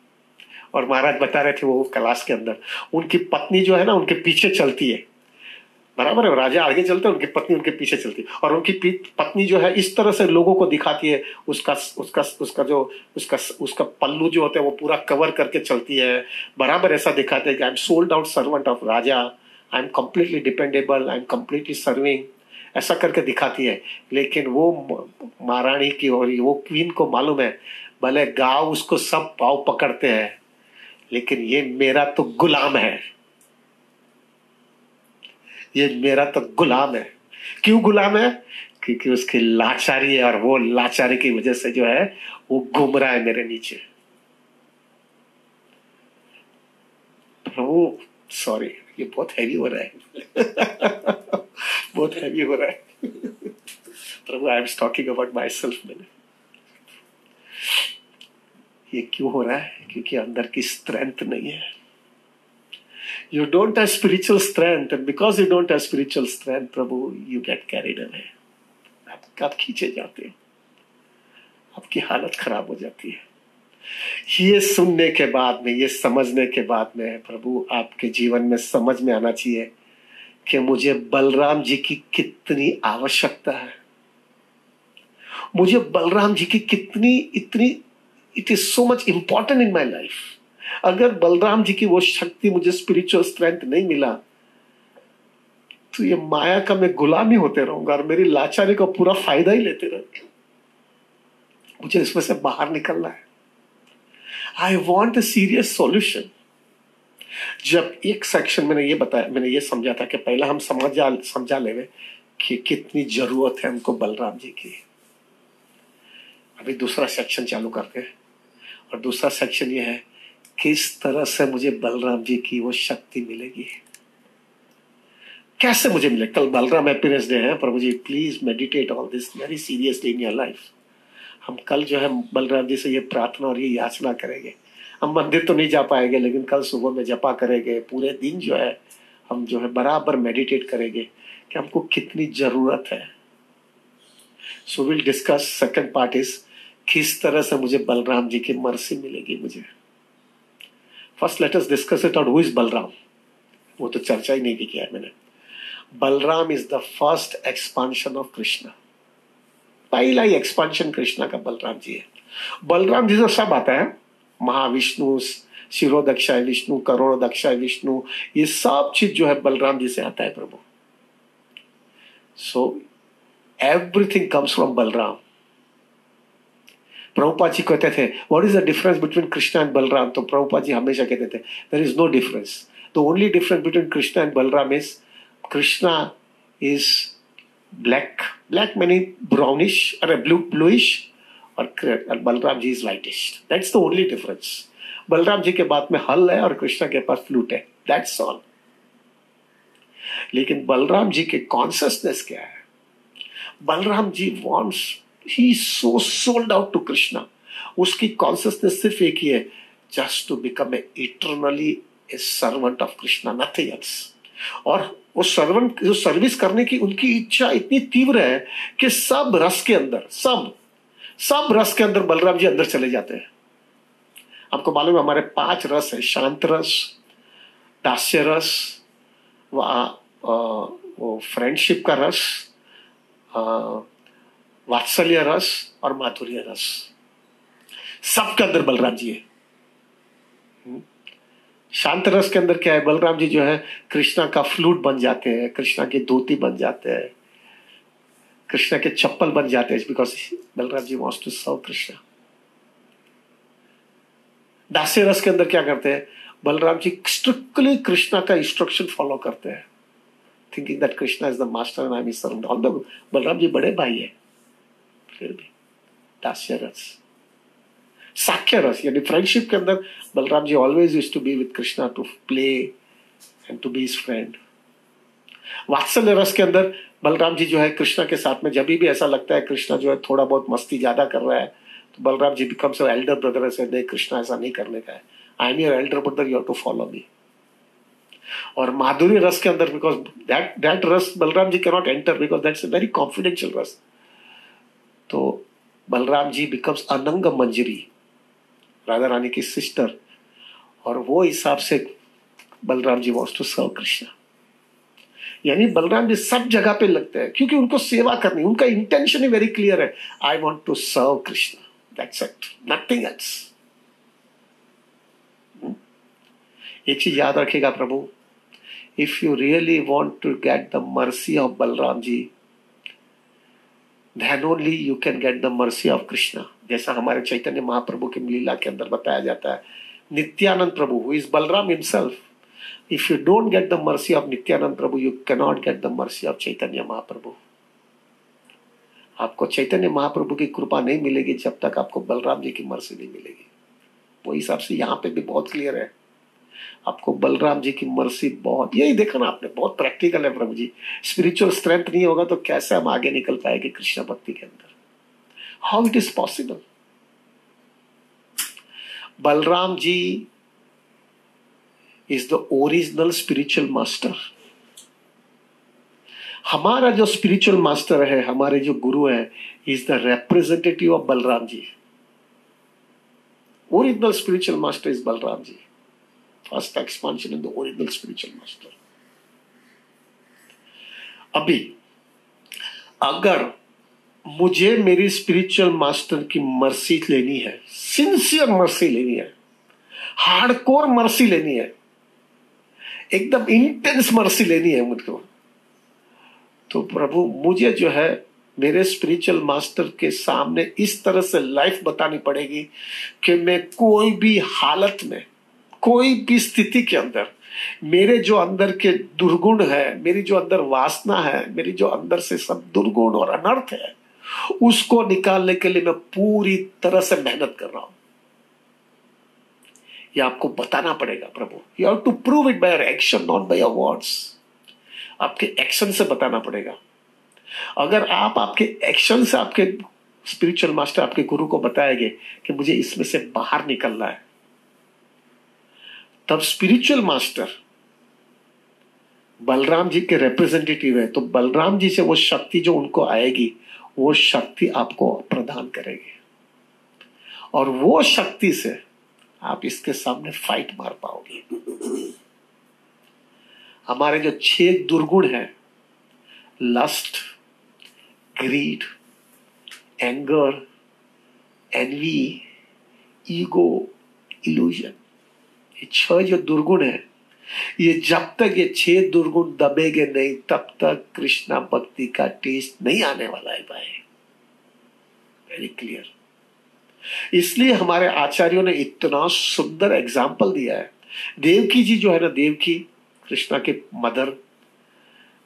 और महाराज बता रहे थे वो क्लास के अंदर, उनकी पत्नी जो है ना उनके पीछे चलती है। बराबर है, राजा आगे चलते हैं, उनकी पत्नी उनके पीछे चलती है। और उनकी पत्नी जो है इस तरह से लोगों को दिखाती है, उसका पल्लू जो होता है वो पूरा कवर करके चलती है। बराबर ऐसा दिखाते हैं कि I am sold out servant of Raja, I am completely dependable, I am completely serving, ऐसा करके दिखाती है। लेकिन वो महारानी की और वो क्वीन को मालूम है, भले गांव उसको सब पाव पकड़ते हैं लेकिन ये मेरा तो गुलाम है, ये मेरा तो गुलाम है। क्यों गुलाम है? क्योंकि उसकी लाचारी है और वो लाचारी की वजह से जो है वो घूम रहा है मेरे नीचे। प्रभु सॉरी, ये बहुत हैवी हो रहा है बहुत हैवी हो रहा है प्रभु, I am talking about myself. मैंने ये क्यों हो रहा है? क्योंकि अंदर की स्ट्रेंथ नहीं है। You don't have spiritual strength, and because you don't have spiritual strength, Prabhu, you get carried away. आप खींचे जाते हो, आपकी हालत खराब हो जाती है। ये सुनने के बाद में, ये समझने के बाद में प्रभु आपके जीवन में समझ में आना चाहिए कि मुझे बलराम जी की कितनी आवश्यकता है, मुझे बलराम जी की कितनी इतनी, it is so much important in my life. अगर बलराम जी की वो शक्ति, मुझे स्पिरिचुअल स्ट्रेंथ नहीं मिला तो ये माया का मैं गुलाम ही होते रहूंगा और मेरी लाचारी का पूरा फायदा ही लेते रहूंगा। मुझे इसमें से बाहर निकलना है। I want a serious solution. जब एक सेक्शन मैंने ये बताया, मैंने ये समझा था कि पहला हम समझा लेवे कि कितनी जरूरत है हमको बलराम जी की। अभी दूसरा सेक्शन चालू करते हैं और दूसरा सेक्शन ये है किस तरह से मुझे बलराम जी की वो शक्ति मिलेगी, कैसे मुझे मिले। कल बलराम हैप्पीनेस डे है प्रभु जी, please meditate all this very seriously in your life. हम कल जो है बलराम जी से ये प्रार्थना और ये याचना करेंगे। हम मंदिर तो नहीं जा पाएंगे लेकिन कल सुबह में जपा करेंगे, पूरे दिन जो है हम जो है बराबर मेडिटेट करेंगे कि हमको कितनी जरूरत है। So will discuss second part is किस तरह से मुझे बलराम जी की मर्सी मिलेगी मुझे। First let us discuss it out, who is Balram. वो तो चर्चा ही नहीं किया है मैंने। Balram is the first expansion of Krishna. पहला ही एक्सपांशन कृष्णा का बलराम जी है। बलराम जी से सब आता है, महाविष्णु, शिरोदक्षाय विष्णु, करोड़ोदक्षाय विष्णु, ये सब चीज जो है बलराम जी से आता है प्रभु। So everything comes from Balaram. Prabhupada ji कहते थे what is the difference between Krishna and Balaram, तो प्रभुपाद जी हमेशा कहते थे there is no difference, the only difference between Krishna and Balram is Krishna is black, black many brownish, अरे ब्लूइश, और Balaram ji is whitish, that's the only difference. Balaram ji के बात में हल है और कृष्णा के पास फ्लूट है, दैट्स ऑल। लेकिन बलराम जी के कॉन्शियसनेस क्या है? Balaram ji wants, he so sold out to Krishna, उसकी कॉन्शियसनेस सिर्फ एक ही है, just to become a eternally a servant of Krishna, nothing else. और वो सर्वेंट जो सर्विस करने की उनकी इच्छा इतनी तीव्र है कि सब रस के अंदर, सब रस के अंदर बलराम जी अंदर चले जाते हैं। आपको मालूम है हमारे 5 रस है, शांत रस, दास्य रस, वो फ्रेंडशिप का रस, वात्सल्य रस और माधुर्य रस, सबके अंदर बलराम जी है। शांत रस के अंदर क्या है? बलराम जी जो है कृष्णा का फ्लूट बन जाते हैं, कृष्णा की धोती बन जाते हैं, कृष्णा के चप्पल बन जाते हैं, because Balaram ji wants to serve Krishna. दास्य रस के अंदर क्या करते हैं? बलराम जी स्ट्रिक्टली कृष्णा का इंस्ट्रक्शन फॉलो करते हैं, thinking that Krishna is the master and I am his servant. Although Balaram ji बड़े भाई है, फिर भी दास्य रस। साख्य रस यानी फ्रेंडशिप के अंदर Balaram ji always used to be with Krishna, to play and to be his friend. वात्सल्य रस के अंदर बलराम जी जो है कृष्णा के साथ में, जब भी ऐसा लगता है कृष्णा जो है थोड़ा बहुत मस्ती ज्यादा कर रहा है, तो Balaram ji becomes elder brother, से नहीं कृष्णा ऐसा नहीं करने का है, I am your elder brother, you have to follow me. और माधुर्य रस के अंदर, because that rasa Balaram ji cannot enter, because that's a very confidential rasa, तो बलराम जी बिकम्स अनंग मंजरी, राधा रानी की सिस्टर, और वो हिसाब से Balram ji wants to serve Krishna. यानी बलराम जी सब जगह पे लगते हैं क्योंकि उनको सेवा करनी, उनका इंटेंशन ही वेरी क्लियर है, I want to serve Krishna, that's it, nothing else. एक चीज याद रखिएगा प्रभु, if you really want to get the mercy of Balram ji, then only you can get the mercy of Krishna। जैसा हमारे चैतन्य महाप्रभु की लीला के अंदर बताया जाता है, नित्यानंद प्रभु who is Balram himself, if you don't get the mercy of Nityanand Prabhu, you cannot get the mercy of Chaitanya Mahaprabhu. आपको चैतन्य महाप्रभु की कृपा नहीं मिलेगी जब तक आपको बलराम जी की मर्सी नहीं मिलेगी। वो हिसाब से यहाँ पे भी बहुत क्लियर है, आपको बलराम जी की मर्सी बहुत, यही देखा ना आपने, बहुत प्रैक्टिकल है प्रभु जी। स्पिरिचुअल स्ट्रेंथ नहीं होगा तो कैसे हम आगे निकल पाएंगे कृष्ण भक्ति के अंदर? How it is possible? Balram ji is the original spiritual master. हमारा जो स्पिरिचुअल मास्टर है, हमारे जो गुरु है, is the representative of Balram ji. Original spiritual master is Balram ji, first expansion in the original spiritual master. अभी अगर मुझे मेरी स्पिरिचुअल मास्टर की मर्सी लेनी है, सिंसियर मर्सी लेनी है, हार्डकोर मर्सी लेनी है, एकदम इंटेंस मर्सी लेनी है मुझको, तो प्रभु मुझे जो है मेरे स्पिरिचुअल मास्टर के सामने इस तरह से लाइफ बतानी पड़ेगी कि मैं कोई भी हालत में, कोई भी स्थिति के अंदर मेरे जो अंदर के दुर्गुण है, मेरी जो अंदर वासना है, मेरी जो अंदर से सब दुर्गुण और अनर्थ है, उसको निकालने के लिए मैं पूरी तरह से मेहनत कर रहा हूं। ये आपको बताना पड़ेगा प्रभु। You have to prove it by your action, not by your words. आपके एक्शन से बताना पड़ेगा। अगर आप आपके एक्शन से आपके स्पिरिचुअल मास्टर, आपके गुरु को बताएंगे कि मुझे इसमें से बाहर निकलना है, तब स्पिरिचुअल मास्टर बलराम जी के रिप्रेजेंटेटिव है, तो बलराम जी से वो शक्ति जो उनको आएगी, वो शक्ति आपको प्रदान करेगी, और वो शक्ति से आप इसके सामने फाइट मार पाओगे। हमारे जो 6 दुर्गुण हैं, lust, greed, anger, envy, ego, illusion, ये 6 जो दुर्गुण है, ये जब तक ये 6 दुर्गुण दबेगे नहीं, तब तक कृष्णा भक्ति का टेस्ट नहीं आने वाला है भाई। Very clear. इसलिए हमारे आचार्यों ने इतना सुंदर एग्जाम्पल दिया है। देवकी जी जो है ना, देवकी कृष्णा के मदर,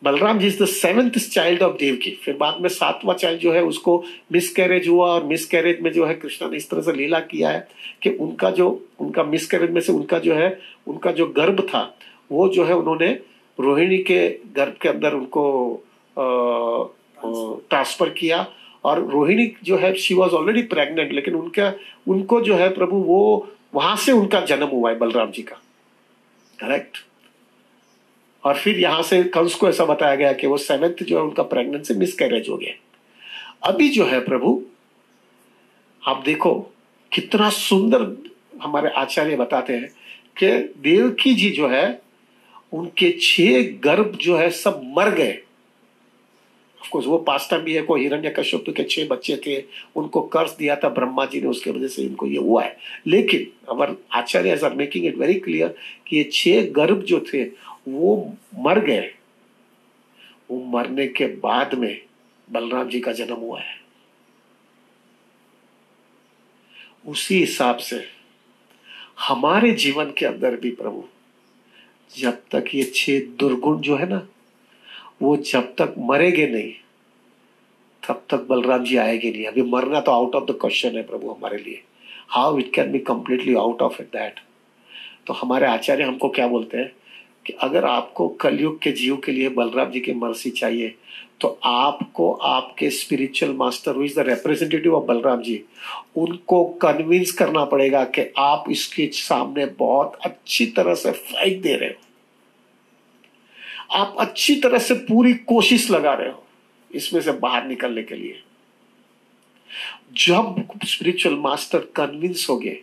Balram ji is the 7th child of Devaki. फिर बाद में 7वां चाइल्ड जो है उसको मिसकैरेज हुआ, और मिसकैरेज में जो है कृष्णा ने इस तरह से लीला किया है कि उनका मिसकैरेज में से उनका जो गर्भ था वो जो है उन्होंने रोहिणी के गर्भ के अंदर उनको ट्रांसफर किया। और रोहिणी जो है शी वॉज ऑलरेडी प्रेग्नेंट, लेकिन उनको जो है प्रभु वो वहां से उनका जन्म हुआ है बलराम जी का, करेक्ट। और फिर यहां से कंस को ऐसा बताया गया कि वो 7th जो है उनका प्रेगनेंसी मिसकैरेज हो गया। अभी जो है प्रभु आप देखो कितना सुंदर हमारे आचार्य बताते हैं कि देवकी जी जो है उनके 6 गर्भ जो है सब मर गए। ऑफकोर्स वो पास्ट टाइम भी है, कोई हिरण्यकश्यप के 6 बच्चे थे, उनको कर्ज दिया था ब्रह्मा जी ने, उसके वजह से इनको ये हुआ है। लेकिन हमारे आचार्य are making it very clear कि ये 6 गर्भ जो थे वो मर गए। वो मरने के बाद में बलराम जी का जन्म हुआ है। उसी हिसाब से हमारे जीवन के अंदर भी प्रभु जब तक ये 6 दुर्गुण जो है ना वो जब तक मरेंगे नहीं तब तक बलराम जी आएंगे नहीं। अभी मरना तो आउट ऑफ द क्वेश्चन है प्रभु हमारे लिए। How it can be completely out of it that. तो हमारे आचार्य हमको क्या बोलते हैं कि अगर आपको कलयुग के जीव के लिए बलराम जी की मर्सी चाहिए तो आपको आपके spiritual master who is the representative of Balram ji उनको कन्विंस करना पड़ेगा कि आप इसके सामने बहुत अच्छी तरह से फाइट दे रहे हो, आप अच्छी तरह से पूरी कोशिश लगा रहे हो इसमें से बाहर निकलने के लिए। जब स्पिरिचुअल मास्टर कन्विंस हो गए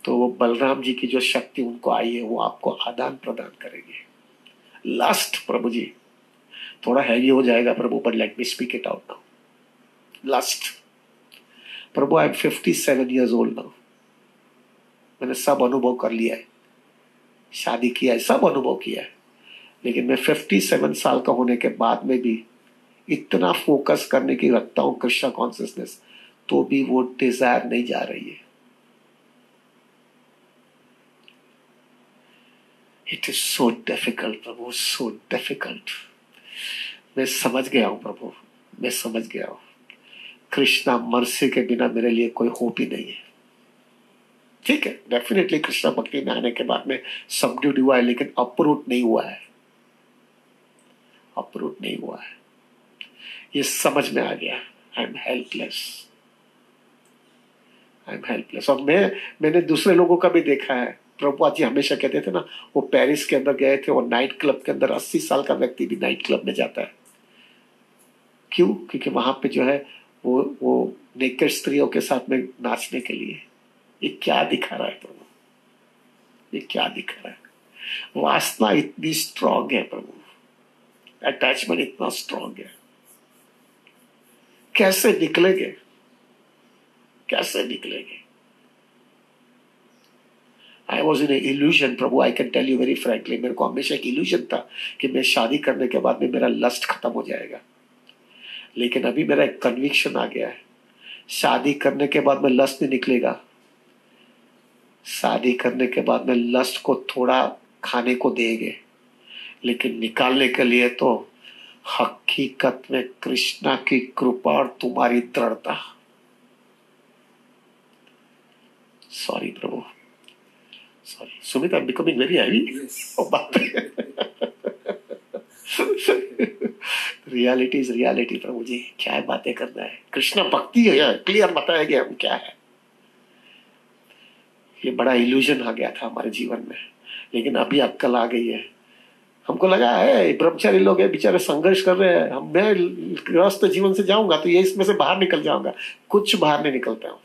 तो वो बलराम जी की जो शक्ति उनको आई है वो आपको आदान प्रदान करेंगे। लास्ट प्रभु जी थोड़ा हैवी हो जाएगा प्रभु, but let me speak it out now. Last प्रभु I am 57 years old now. मैंने सब अनुभव कर लिया है, शादी किया है, सब अनुभव किया है, लेकिन मैं 57 साल का होने के बाद में भी इतना फोकस करने की रखता हूं कृष्णा कॉन्शियसनेस, तो भी वो डिजायर नहीं जा रही है। It is so difficult Prabhu, so difficult. मैं समझ गया हूं प्रभु, मैं समझ गया हूं कृष्णा मर्सी के बिना मेरे लिए कोई होप ही नहीं है। ठीक है, डेफिनेटली कृष्णा भक्ति में आने के बाद में सबड्यूड हुआ है, लेकिन अपरूट नहीं हुआ है, अपरूट नहीं हुआ है। ये समझ में आ गया। I am helpless, I am helpless. और मैंने दूसरे लोगों का भी देखा है। प्रभुपाद जी हमेशा कहते थे ना, वो पेरिस के अंदर गए थे, वो नाइट क्लब के अंदर 80 साल का व्यक्ति भी नाइट क्लब में जाता है। क्यों? क्योंकि वहां पे जो है वो नेकेड स्त्रियों के साथ में नाचने के लिए। ये क्या दिखा रहा है प्रभु, ये क्या दिखा रहा है? वासना इतनी स्ट्रांग है प्रभु, अटैचमेंट इतना स्ट्रांग है, कैसे निकलेंगे, कैसे निकलेंगे? आई वॉज इन इल्यूजन प्रभु, I can tell you very frankly. मेरे को हमेशा एक इल्यूजन था कि मैं शादी करने के बाद में मेरा लस्ट खत्म हो जाएगा, लेकिन अभी मेरा एक कन्विक्शन आ गया है, शादी करने के बाद में लस्ट नहीं निकलेगा। शादी करने के बाद में लस्ट को थोड़ा खाने को देंगे, लेकिन निकालने के लिए तो हकीकत में कृष्णा की कृपा और तुम्हारी दृढ़ता। सॉरी प्रभु, sorry Sumit, I am becoming very heavy. Reality is reality प्रभु जी, क्या बातें करना है। कृष्णा भक्ति है, क्लियर बताया गया हम क्या है। ये बड़ा इल्यूजन आ गया था हमारे जीवन में, लेकिन अभी अक्कल आ गई है। हमको लगा है ब्रह्मचारी लोग हैं बेचारे संघर्ष कर रहे हैं, मैं गृहस्थ जीवन से जाऊंगा तो ये इसमें से बाहर निकल जाऊंगा। कुछ बाहर नहीं निकलता हूं,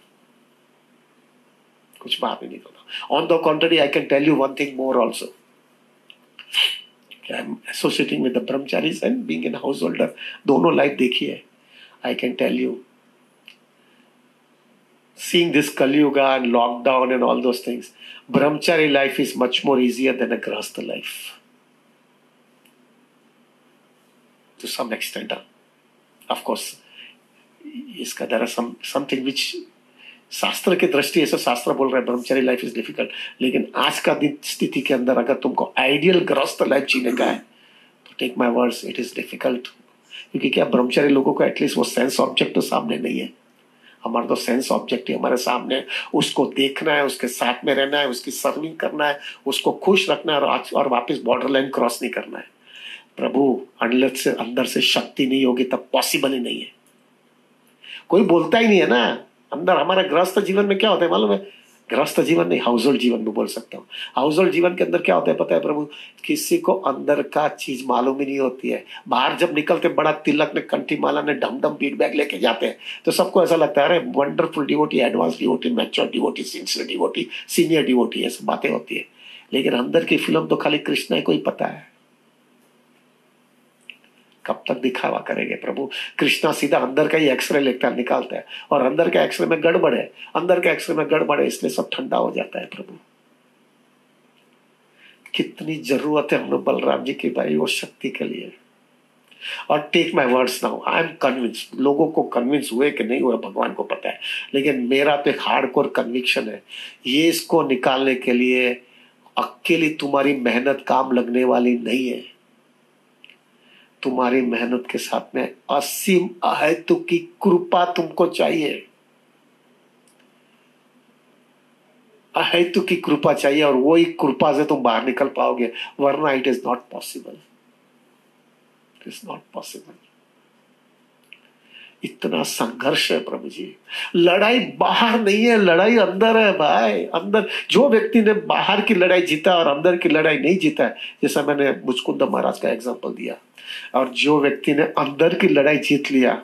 कुछ बाहर नहीं निकलता। On the contrary I can tell you one thing more also. I am associating with the ब्रह्मचारीज and being in householder, दोनों लाइफ देखी है। I can tell you, seeing this Kali Yuga and lockdown and all those things, brahmachari life is much more easier than a grahastha life. To some extent. Of course, इसका दर something which शास्त्र की दृष्टि ऐसा शास्त्र बोल रहा है ब्रह्मचर्य लाइफ इज डिफिकल्ट, लेकिन आज का स्थिति के अंदर अगर तुमको आइडियल गृहस्थ लाइफ जीने का है तो take my words it is difficult. क्योंकि क्या ब्रह्मचर्य लोगों को एटलीस्ट वो सेंस ऑब्जेक्ट तो सामने नहीं है, हमारा तो सेंस ऑब्जेक्ट ही हमारे सामने है। उसको देखना है, उसके साथ में रहना है, उसकी सर्विंग करना है, उसको खुश रखना है और वापस बॉर्डर लाइन क्रॉस नहीं करना है। प्रभु अंदर से शक्ति नहीं होगी तब पॉसिबल ही नहीं है। कोई बोलता ही नहीं है ना। अंदर हमारे गृहस्थ जीवन में क्या होता है मालूम है? गृहस्थ जीवन नहीं, हाउस होल्ड जीवन में बोल सकता हूँ। हाउस होल्ड जीवन के अंदर क्या होता है पता है प्रभु? किसी को अंदर का चीज मालूम ही नहीं होती है। बाहर जब निकलते बड़ा तिलक ने, कंठी माला ने, ढम ढम बीट बैग लेके जाते हैं तो सबको ऐसा लगता है अरे wonderful devotee, advance devotee, mature devotee, sincere devotee, senior devotee, ऐसी बातें होती है। लेकिन अंदर की फिल्म तो खाली कृष्णा को ही पता है। कब तक दिखावा करेंगे प्रभु? कृष्णा सीधा अंदर का ही एक्सरे लेकर निकालता है और अंदर के एक्सरे में गड़बड़ है, अंदर के एक्सरे में गड़बड़ है, इसलिए सब ठंडा हो जाता है। प्रभु कितनी जरूरत है हमें बलराम जी की भाई वो शक्ति के लिए। और take my words now, I am convince, लोगों को कन्विंस हुए कि नहीं हुए भगवान को पता है, लेकिन मेरा तो एक हार्डकोर कन्विक्शन है, ये इसको निकालने के लिए अकेली तुम्हारी मेहनत काम लगने वाली नहीं है। तुम्हारी मेहनत के साथ में असीम अहेतु की कृपा तुमको चाहिए, अहेतु की कृपा चाहिए, और वही कृपा से तुम बाहर निकल पाओगे, वरना it is not possible, it is not possible. इतना संघर्ष है प्रभु जी। लड़ाई बाहर नहीं है, लड़ाई अंदर है भाई, अंदर। जो व्यक्ति ने बाहर की लड़ाई जीता और अंदर की लड़ाई नहीं जीता है, जैसा मैंने मुचकुंद महाराज का एग्जांपल दिया, और जो व्यक्ति ने अंदर की लड़ाई जीत लिया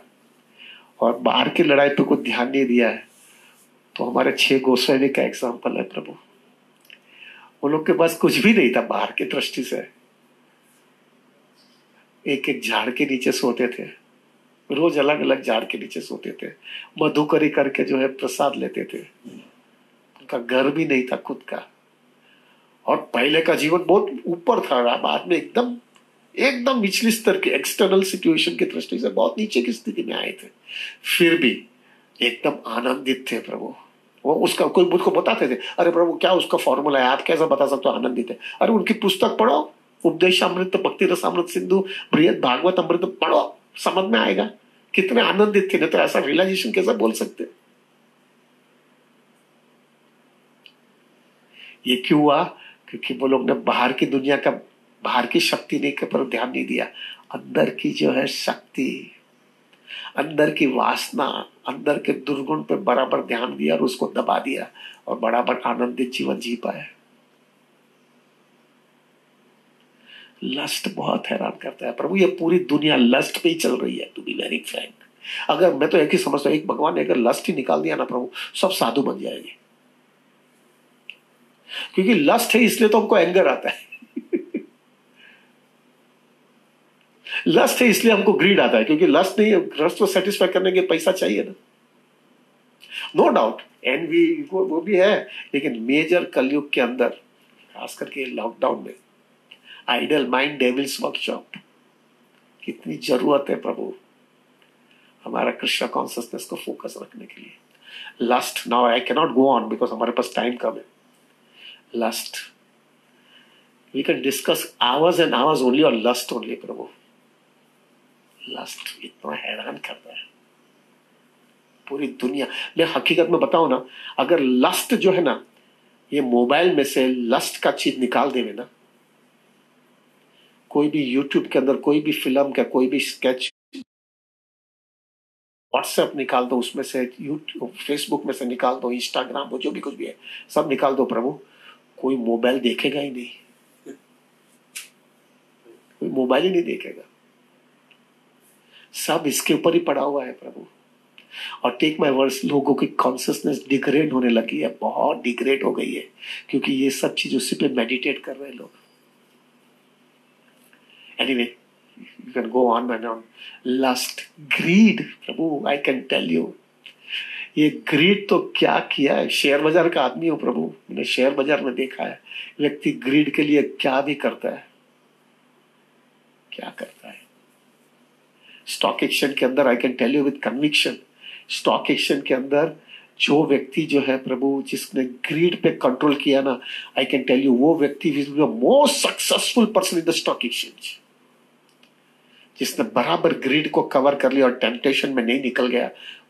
और बाहर की लड़ाई पे कुछ ध्यान नहीं दिया है, तो हमारे 6 गोस्वामी का एग्जांपल है प्रभु। उन लोग के पास कुछ भी नहीं था बाहर की दृष्टि से, एक एक झाड़ के नीचे सोते थे, रोज अलग अलग झाड़ के नीचे सोते थे, मधुकरी करके जो है प्रसाद लेते थे, उनका घर भी नहीं था खुद का, और पहले का जीवन बहुत ऊपर था, बाद में एकदम एकदम निचली स्तर के एक्सटर्नल सिचुएशन की दृष्टि से बहुत नीचे की स्थिति में आए थे, फिर भी एकदम आनंदित थे प्रभु। वो उसका कोई मुझको बताते थे, अरे प्रभु क्या उसका फॉर्मूला है, आप कैसा बता सकते हो आनंदित है? अरे उनकी पुस्तक पढ़ो, उपदेश अमृत, भक्ति रस अमृत सिंधु, बृहद भागवत अमृत पढ़ो, समझ में आएगा कितने आनंदित थे। नहीं तो ऐसा रियलाइजेशन कैसे बोल सकते? ये क्यों हुआ? क्योंकि वो लोग ने बाहर की दुनिया का, बाहर की शक्ति नहीं के पर ध्यान नहीं दिया, अंदर की जो है शक्ति, अंदर की वासना, अंदर के दुर्गुण पे बराबर ध्यान दिया और उसको दबा दिया, और बराबर आनंदित जीवन जी पाए। लस्ट बहुत हैरान करता है प्रभु, ये पूरी दुनिया लस्ट पे ही चल रही है, टू बी वेरी फ्रैंक। अगर मैं तो एक ही समझता हूँ, एक भगवान ने अगर लस्ट ही निकाल दिया ना प्रभु, सब साधु बन जाएंगे। क्योंकि लस्ट है इसलिए तो हमको एंगर आता है लस्ट है इसलिए हमको ग्रीड आता है, क्योंकि लस्ट नहीं है, लस्ट को सेटिस्फाई करने के पैसा चाहिए ना, नो डाउट, एनवी वो भी है, लेकिन मेजर कलयुग के अंदर, खास करके लॉकडाउन में, आइडल माइंड डेविल्स वर्कशॉप कितनी जरूरत है प्रभु हमारा कृष्ण कॉन्शियसनेस को फोकस रखने के लिए। Lust, now I can not go on because हमारे पास टाइम कम है। Lust, we can discuss hours and hours only on lust only प्रभु। लस्ट इतना हैरान करता है पूरी दुनिया में। हकीकत में बताऊं ना, अगर लस्ट जो है ना, ये मोबाइल में से लस्ट का चीज निकाल देवे ना, कोई भी यूट्यूब के अंदर कोई भी फिल्म का कोई भी स्केच, व्हाट्सएप निकाल दो उसमें से, यूट्यूब फेसबुक में से निकाल दो, इंस्टाग्राम, वो जो भी कुछ भी है सब निकाल दो प्रभु, कोई मोबाइल देखेगा ही नहीं, कोई मोबाइल ही नहीं देखेगा, सब इसके ऊपर ही पड़ा हुआ है प्रभु। और टेक माय वर्ड्स, लोगों की कॉन्शियसनेस डिग्रेड होने लगी है, बहुत डिग्रेड हो गई है, क्योंकि ये सब चीज उसी पे मेडिटेट कर रहे हैं लोग। Anyway, you can go on and on. Lust, greed प्रभु, आई कैन टेल यू, ये ग्रीड तो क्या किया है। शेयर बाजार का आदमी हो प्रभु, मैंने शेयर बाजार में देखा है, व्यक्ति ग्रीड के लिए क्या भी करता है, क्या करता है। स्टॉक एक्सचेंज के अंदर I can tell you with conviction, stock exchange के अंदर जो व्यक्ति जो है प्रभु, जिसने ग्रीड पे कंट्रोल किया ना, आई कैन टेल यू, वो व्यक्ति will be the most successful person in the stock exchange. जिसने बराबर ग्रीड को कवर कर लिया और टेम्पटेशन में नहीं निकल गया,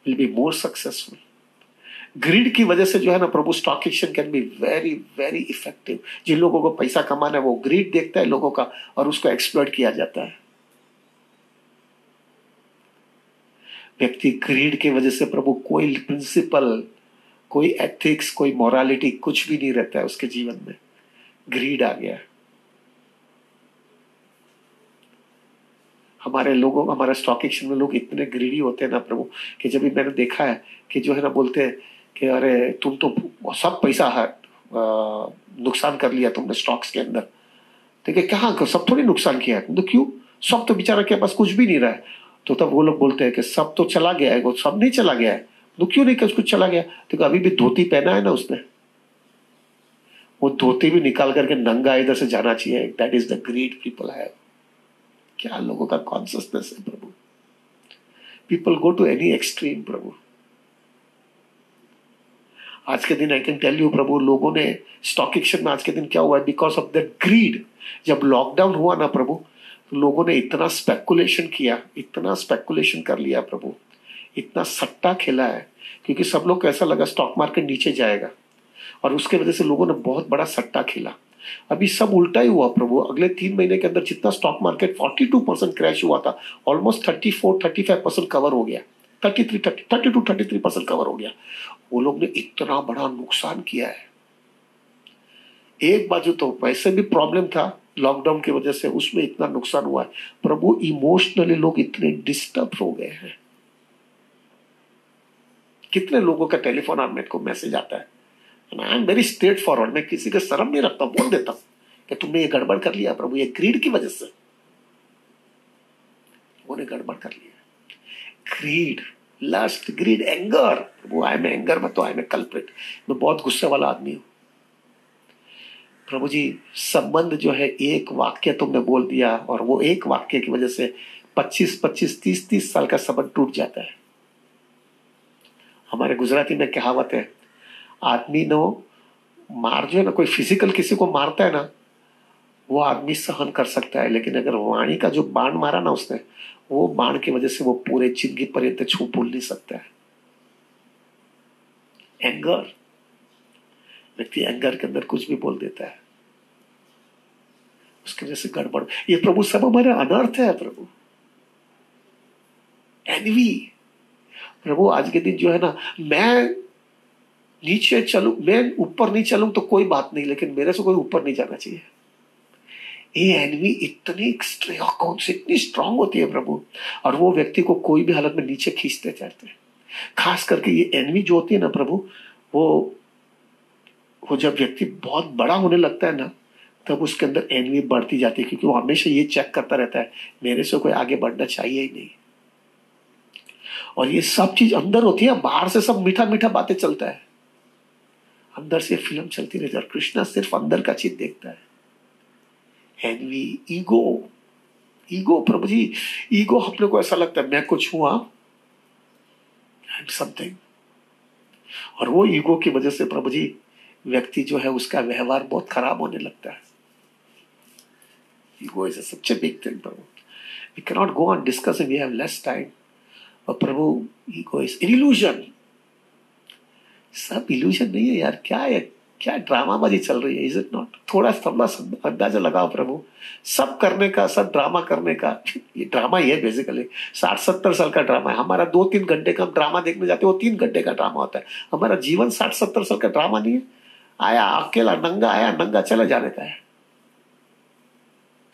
will be more successful. Greed की वजह से जो है ना प्रभु, stock exchange can be very very effective. जिन लोगों को पैसा कमाना है वो ग्रीड देखता है लोगों का और उसको एक्सप्लॉइट किया जाता है। व्यक्ति ग्रीड की वजह से प्रभु, कोई प्रिंसिपल, कोई एथिक्स, कोई मोरालिटी कुछ भी नहीं रहता है उसके जीवन में। ग्रीड आ गया। हमारे लोगों, हमारे स्टॉक एक्सचेंज में लोग इतने ग्रीडी होते हैं ना प्रभु, कि जब भी मैंने देखा है कि जो है ना बोलते हैं कि अरे तुम तो सब पैसा है नुकसान कर लिया तुमने स्टॉक्स के अंदर। देखिए कहाँ, सब थोड़ी नुकसान किया है, तो क्यों, सब तो बेचारा के पास कुछ भी नहीं रहा है। तो तब वो लोग बोलते हैं कि सब तो चला गया है, वो सब नहीं चला गया है, तो क्यों नहीं कुछ चला गया। तो अभी भी धोती पहना है ना उसने, वो धोती भी निकाल करके नंगा इधर से जाना चाहिए। That is the great people है। क्या लोगों का कॉन्सियसनेस है प्रभु। People go to any extreme प्रभु। आज के दिन आई कैन टेल यू प्रभु, लोगों ने स्टॉक एक्सचेंज में आज के दिन क्या हुआ है, बिकॉज ऑफ द ग्रीड। जब लॉकडाउन हुआ ना प्रभु, तो लोगों ने इतना स्पेकुलेशन किया, इतना स्पेकुलेशन कर लिया प्रभु, इतना सट्टा खेला है, क्योंकि सब लोग को ऐसा लगा स्टॉक मार्केट नीचे जाएगा, और उसके वजह से लोगों ने बहुत बड़ा सट्टा खेला। अभी सब उल्टा ही हुआ प्रभु। अगले 3 महीने के अंदर जितना स्टॉक मार्केट 42% क्रैश हुआ था, ऑलमोस्ट 34-35% कवर हो गया, 32-33% कवर हो गया। वो लोग ने इतना बड़ा नुकसान किया है। एक बाजू तो वैसे भी प्रॉब्लम था लॉकडाउन की वजह से, उसमें इतना नुकसान हुआ है प्रभु। इमोशनली लोग इतने डिस्टर्ब हो गए हैं। कितने लोगों का टेलीफोन और मेरे को मैसेज आता है, I am very straight forward, मैं किसी का शर्म नहीं रखता, बोल देता हूं कि तुमने ये गड़बड़ कर लिया प्रभु, ये ग्रीड की वजह से उन्होंने गड़बड़ कर लिया। ग्रीड, लस्ट, ग्रीड, एंगर प्रभु। आई एम एंगर में तो आई एम कल्प्रिट, मैं बहुत गुस्से वाला आदमी हूं प्रभु जी। संबंध जो है, एक वाक्य तुमने बोल दिया और वो एक वाक्य की वजह से 25-25, 30-30 साल का संबंध टूट जाता है। हमारे गुजराती में कहावत है, आदमी नो मार जो है ना, कोई फिजिकल किसी को मारता है ना, वो आदमी सहन कर सकता है, लेकिन अगर वाणी का जो बाण मारा ना उसने, वो बाण की वजह से वो पूरे जिंदगी पर्यंत छू भूल नहीं सकता है। एंगर, व्यक्ति एंगर के अंदर कुछ भी बोल देता है, उसकी वजह से गड़बड़। ये प्रभु सब हमारे अनर्थ है प्रभु। एनवी प्रभु, आज के दिन जो है ना, मैं नीचे चलूं, मैं ऊपर नहीं चलूं तो कोई बात नहीं, लेकिन मेरे से कोई ऊपर नहीं जाना चाहिए। ये एनवी इतनी स्ट्रांग होती है प्रभु, और वो व्यक्ति को कोई भी हालत में नीचे खींचते जाते हैं। खास करके ये एनवी जो होती है ना प्रभु, वो जब व्यक्ति बहुत बड़ा होने लगता है ना, तब उसके अंदर एनवी बढ़ती जाती है, क्योंकि वो हमेशा ये चेक करता रहता है मेरे से कोई आगे बढ़ना चाहिए ही नहीं। और ये सब चीज अंदर होती है, बाहर से सब मीठा मीठा बातें चलता है, अंदर से फिल्म चलती रहती है। और कृष्णा सिर्फ अंदर का चीज देखता है। एनवी, ईगो, ईगो प्रभु जी, ईगो अपने को ऐसा लगता है मैं कुछ हुआ, आई एम समथिंग। और वो ईगो की वजह से प्रभु जी व्यक्ति जो है उसका व्यवहार बहुत खराब होने लगता है। Ego is such a big thing प्रभु। We can not go on discussing, we have less time. और प्रभु, ईगो इज इल्यूजन। सब इल्यूजन नहीं है यार, क्या है, क्या ड्रामाबाजी चल रही है, इज इट नॉट? थोड़ा अंदाजा लगाओ प्रभु। सब करने का, सब ड्रामा करने का, ये ड्रामा ही है बेसिकली। 60-70 साल का ड्रामा है हमारा। 2-3 घंटे का हम ड्रामा देखने जाते हैं, वो 3 घंटे का ड्रामा होता है। हमारा जीवन 60-70 साल का ड्रामा नहीं है। आया अकेला, नंगा आया, नंगा चला जाने का है।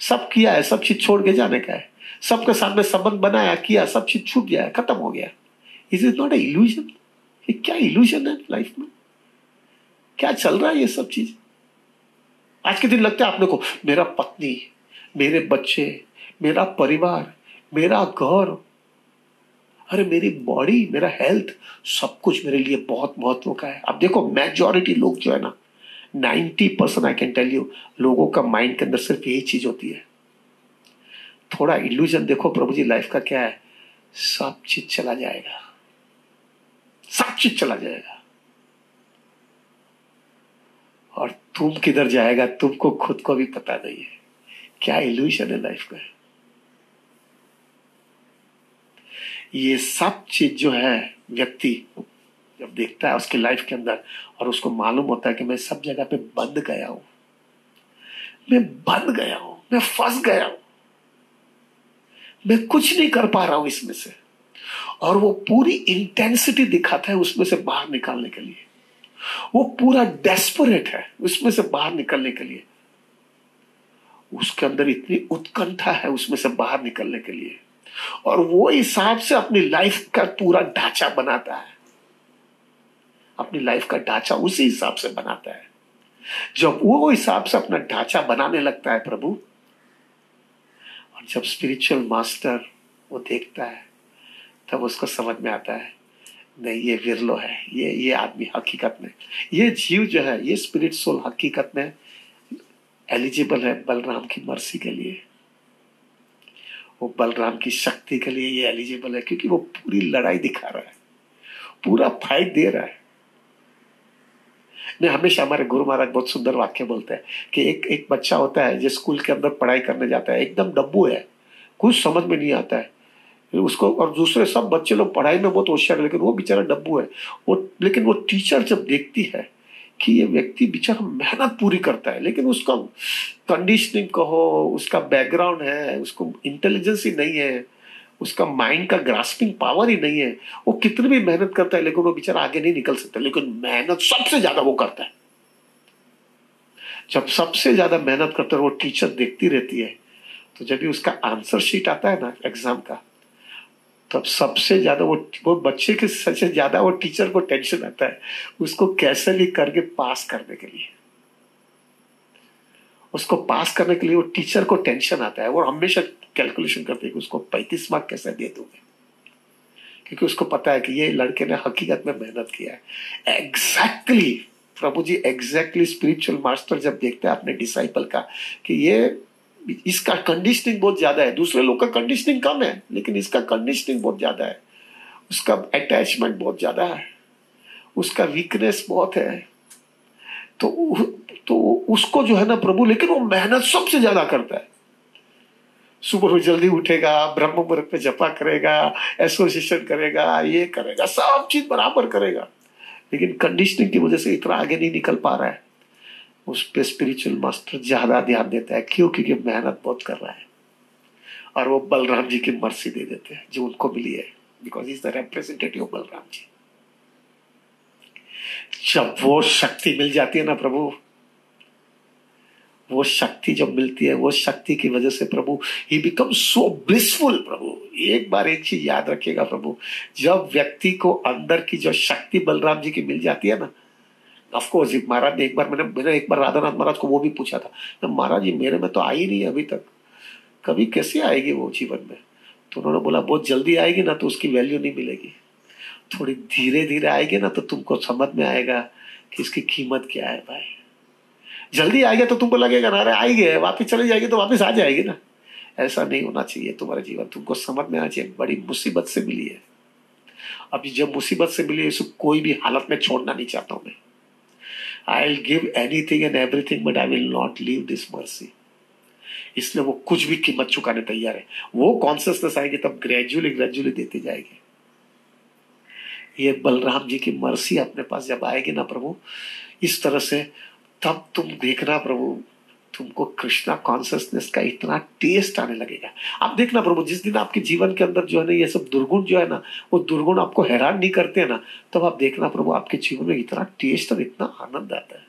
सब किया है, सब चीज छोड़ के जाने का है। सबके सामने संबंध बनाया, किया, सब चीज छूट गया, खत्म हो गया। Is it not a illusion? ये क्या इल्यूजन है लाइफ में? क्या चल रहा है ये सब चीज? आज के दिन लगता है आपने को, मेरा पत्नी, मेरे बच्चे, मेरा परिवार, मेरा घर, अरे मेरी बॉडी, मेरा हेल्थ, सब कुछ मेरे लिए बहुत महत्व का है। अब देखो मेजॉरिटी लोग जो है ना, 90% आई कैन टेल यू, लोगों का माइंड के अंदर सिर्फ यही चीज होती है। थोड़ा इल्यूजन देखो प्रभु जी लाइफ का क्या है, सब चीज चला जाएगा। सब चीज चला जाएगा और तुम किधर जाएगा तुमको खुद को भी पता नहीं है। क्या इल्यूशन है लाइफ का। ये सब चीज जो है व्यक्ति जब देखता है उसकी लाइफ के अंदर और उसको मालूम होता है कि मैं सब जगह पे बंद गया हूं, मैं बंद गया हूं, मैं फंस गया हूं, मैं कुछ नहीं कर पा रहा हूं इसमें से, और वो पूरी इंटेंसिटी दिखाता है उसमें से बाहर निकालने के लिए। वो पूरा डेस्परेट है उसमें से बाहर निकलने के लिए। उसके अंदर इतनी उत्कंठा है उसमें से बाहर निकलने के लिए, और वो हिसाब से अपनी लाइफ का पूरा ढांचा बनाता है। अपनी लाइफ का ढांचा उसी हिसाब से बनाता है। जब वो हिसाब से अपना ढांचा बनाने लगता है प्रभु, और जब स्पिरिचुअल मास्टर वो देखता है तब उसको समझ में आता है नहीं ये विरलो है, ये आदमी हकीकत में, ये जीव जो है, ये स्पिरिट सोल हकीकत में एलिजिबल है बलराम की मर्सी के लिए। वो बलराम की शक्ति के लिए ये एलिजिबल है, क्योंकि वो पूरी लड़ाई दिखा रहा है, पूरा फाइट दे रहा है। मैं हमेशा, हमारे गुरु महाराज बहुत सुंदर वाक्य बोलते हैं कि एक बच्चा होता है जो स्कूल के अंदर पढ़ाई करने जाता है, एकदम डब्बू है, कुछ समझ में नहीं आता है उसको, और दूसरे सब बच्चे लोग पढ़ाई में बहुत होशियार है, लेकिन वो बेचारा डब्बू है। वो लेकिन वो टीचर जब देखती है कि ये व्यक्ति बेचारा मेहनत पूरी करता है, लेकिन उसका कंडीशनिंग कहो, उसका बैकग्राउंड है, उसको इंटेलिजेंस ही नहीं है, उसका माइंड का ग्रास्पिंग पावर ही नहीं है, वो कितनी भी मेहनत करता है लेकिन वो बेचारा आगे नहीं निकल सकता। लेकिन मेहनत सबसे ज्यादा वो करता है। जब सबसे ज्यादा मेहनत करता है वो टीचर देखती रहती है, तो जब भी उसका आंसर शीट आता है ना एग्जाम का, तब सबसे ज्यादा वो बच्चे के सबसे ज्यादा वो टीचर को टेंशन आता है उसको कैसे भी करके पास करने के लिए। उसको पास करने के लिए वो टीचर को टेंशन आता है। वो हमेशा कैलकुलेशन करते हैं कि उसको 35 मार्क कैसे दे दूंगे, क्योंकि उसको पता है कि ये लड़के ने हकीकत में मेहनत किया है। एग्जैक्टली प्रभु जी, एग्जैक्टली स्पिरिचुअल मास्टर जब देखता है अपने डिसाइपल का कि ये, इसका कंडीशनिंग बहुत ज्यादा है, दूसरे लोग का कंडीशनिंग कम है लेकिन इसका कंडीशनिंग बहुत ज्यादा है, उसका अटैचमेंट बहुत ज्यादा है, उसका वीकनेस बहुत है, तो उसको जो है ना प्रभु, लेकिन वो मेहनत सबसे ज्यादा करता है। सुबह में जल्दी उठेगा, ब्रह्म मुहूर्त पे जपा करेगा, एसोसिएशन करेगा, ये करेगा, सब चीज बराबर करेगा, लेकिन कंडीशनिंग की वजह से इतना आगे नहीं निकल पा रहा है। उस पे स्पिरिचुअल मास्टर ज्यादा ध्यान देता है। क्यों? क्योंकि मेहनत बहुत कर रहा है, और वो बलराम जी की मर्सी दे देते हैं जो उनको मिली है, because is the representative of Balram ji. जब वो शक्ति मिल जाती है ना प्रभु, वो शक्ति जब मिलती है, वो शक्ति की वजह से प्रभु ही बिकम सो ब्लिसफुल। प्रभु एक बार एक चीज याद रखिएगा प्रभु, जब व्यक्ति को अंदर की जो शक्ति बलराम जी की मिल जाती है ना, ऑफकोर्स महाराज ने मैंने एक बार राधानाथ महाराज को वो भी पूछा था, तो महाराज जी मेरे में तो आई नहीं अभी तक, कभी कैसे आएगी वो जीवन में? तो उन्होंने बोला बहुत जल्दी आएगी ना तो उसकी वैल्यू नहीं मिलेगी, थोड़ी धीरे धीरे आएगी ना तो तुमको समझ में आएगा कि इसकी कीमत क्या है भाई। जल्दी आएगा तो तुमको लगेगा ना अरे आई गए, वापिस चली जाएगी तो वापिस आ जाएगी ना। ऐसा नहीं होना चाहिए तुम्हारा जीवन, तुमको समझ में आना चाहिए बड़ी मुसीबत से मिली है। अभी जब मुसीबत से मिली है इसको कोई भी हालत में छोड़ना नहीं चाहता हूं मैं। I will give anything and everything but I will not leave this mercy. इसलिए वो कुछ भी कीमत चुकाने तैयार है। वो कॉन्सियसनेस आएगी तब ग्रेजुअली ग्रेजुअली देती जाएगी। ये बलराम जी की मर्सी अपने पास जब आएगी ना प्रभु इस तरह से, तब तुम देखना प्रभु, तुमको कृष्णा कॉन्सियसनेस का इतना टेस्ट आने लगेगा। आप देखना प्रभु, जिस दिन आपके जीवन के अंदर जो है ना ये सब दुर्गुण जो है ना, वो दुर्गुण आपको हैरान नहीं करते हैं ना, तब आप देखना प्रभु आपके जीवन में इतना टेस्ट और इतना आनंद आता है।